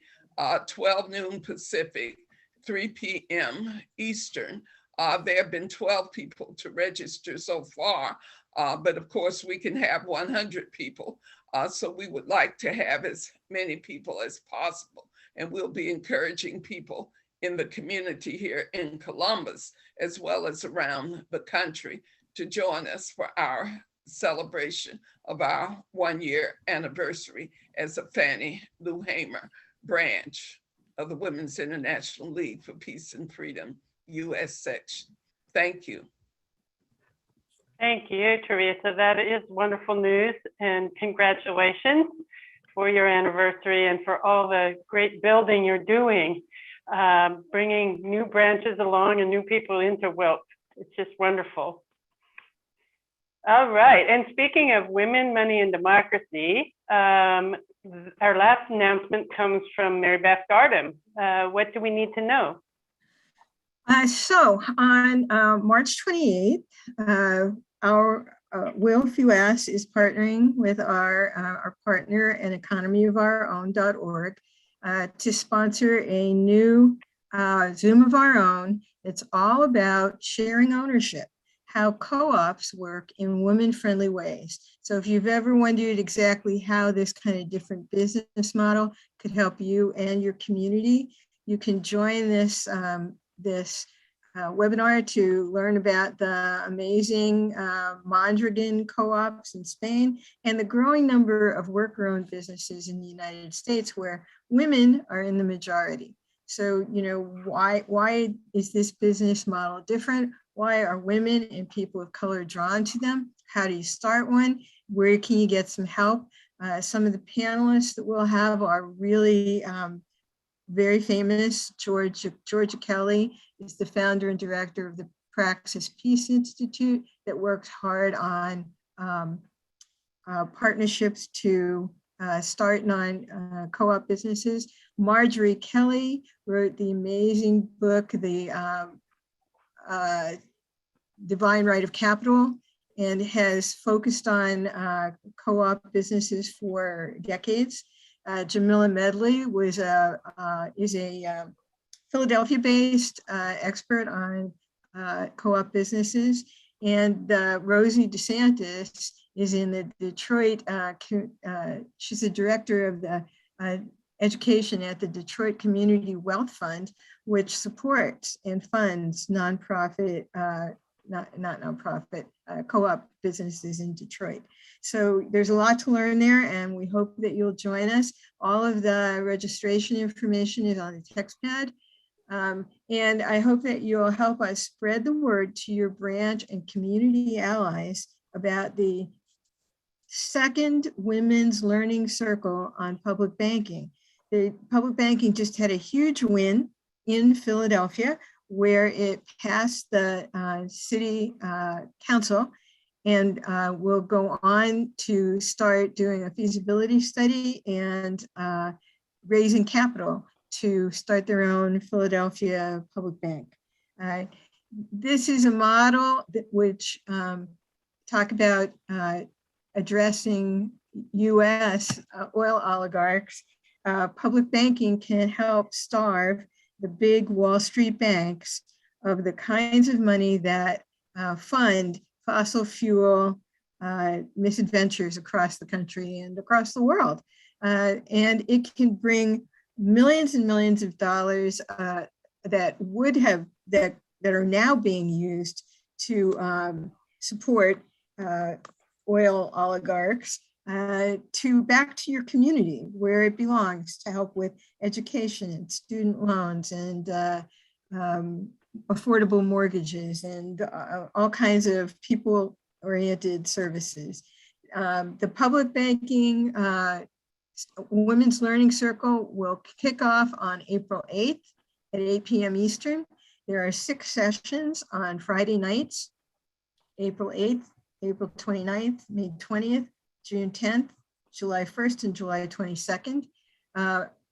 S9: 12 noon Pacific, 3 p.m. Eastern. There have been 12 people to register so far, but of course we can have 100 people. So we would like to have as many people as possible. And we'll be encouraging people in the community here in Columbus, as well as around the country, to join us for our celebration of our 1-year anniversary as a Fannie Lou Hamer branch of the Women's International League for Peace and Freedom, U.S. section. Thank you.
S5: Thank you, Teresa. That is wonderful news, and congratulations for your anniversary and for all the great building you're doing, bringing new branches along and new people into WILPF. It's just wonderful. All right, and speaking of women, money, and democracy, our last announcement comes from Mary Beth Gardam. What do we need to know?
S2: So on March 28th, our WILPF US is partnering with our partner and economyofourOwn.org to sponsor a new Zoom of our own. It's all about sharing ownership, how co-ops work in women-friendly ways. So if you've ever wondered exactly how this kind of different business model could help you and your community, you can join this webinar to learn about the amazing Mondragon co-ops in Spain and the growing number of worker-owned businesses in the United States where women are in the majority. So, you know, why is this business model different? Why are women and people of color drawn to them? How do you start one? Where can you get some help? Some of the panelists that we'll have are really very famous. Georgia Kelly is the founder and director of the Praxis Peace Institute that works hard on partnerships to start co-op businesses. Marjorie Kelly wrote the amazing book, The Divine Right of Capital, and has focused on co-op businesses for decades. Jamila Medley is a Philadelphia-based expert on co-op businesses, and Rosie DeSantis is in the Detroit. She's the director of the education at the Detroit Community Wealth Fund, which supports and funds nonprofit nonprofit, co-op businesses in Detroit. So there's a lot to learn there, and we hope that you'll join us. All of the registration information is on the text pad. And I hope that you'll help us spread the word to your branch and community allies about the second Women's Learning Circle on public banking. The public banking just had a huge win in Philadelphia, where it passed the city council, and will go on to start doing a feasibility study and raising capital to start their own Philadelphia public bank. This is a model that which talk about addressing US oil oligarchs. Public banking can help starve the big Wall Street banks of the kinds of money that fund fossil fuel misadventures across the country and across the world. And it can bring millions and millions of dollars that are now being used to support oil oligarchs back to your community where it belongs, to help with education and student loans and affordable mortgages and all kinds of people-oriented services. The public banking Women's Learning Circle will kick off on April 8th at 8 p.m. Eastern. There are 6 sessions on Friday nights, April 8th, April 29th, May 20th, June 10th, July 1st, and July 22nd.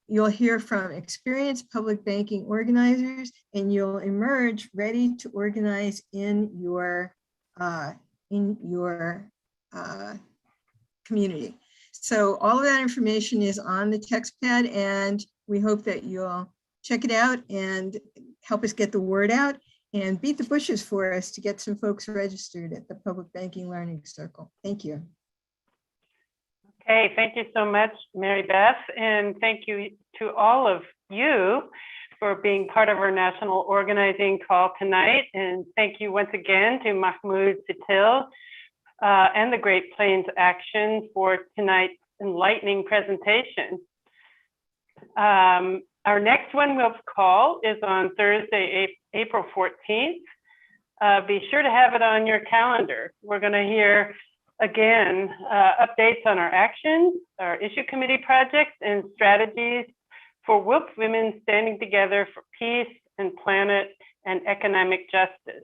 S2: You'll hear from experienced public banking organizers, and you'll emerge ready to organize in your community. So all of that information is on the text pad, and we hope that you'll check it out and help us get the word out and beat the bushes for us to get some folks registered at the Public Banking Learning Circle. Thank you.
S5: Okay, thank you so much, Mary Beth, and thank you to all of you for being part of our national organizing call tonight. And thank you once again to Mahmoud Patil and the Great Plains Action for tonight's enlightening presentation. Our next one WILPF Call is on Thursday, April 14th. Be sure to have it on your calendar. We're going to hear again updates on our actions, our issue committee projects, and strategies for WILPF women standing together for peace and planet and economic justice.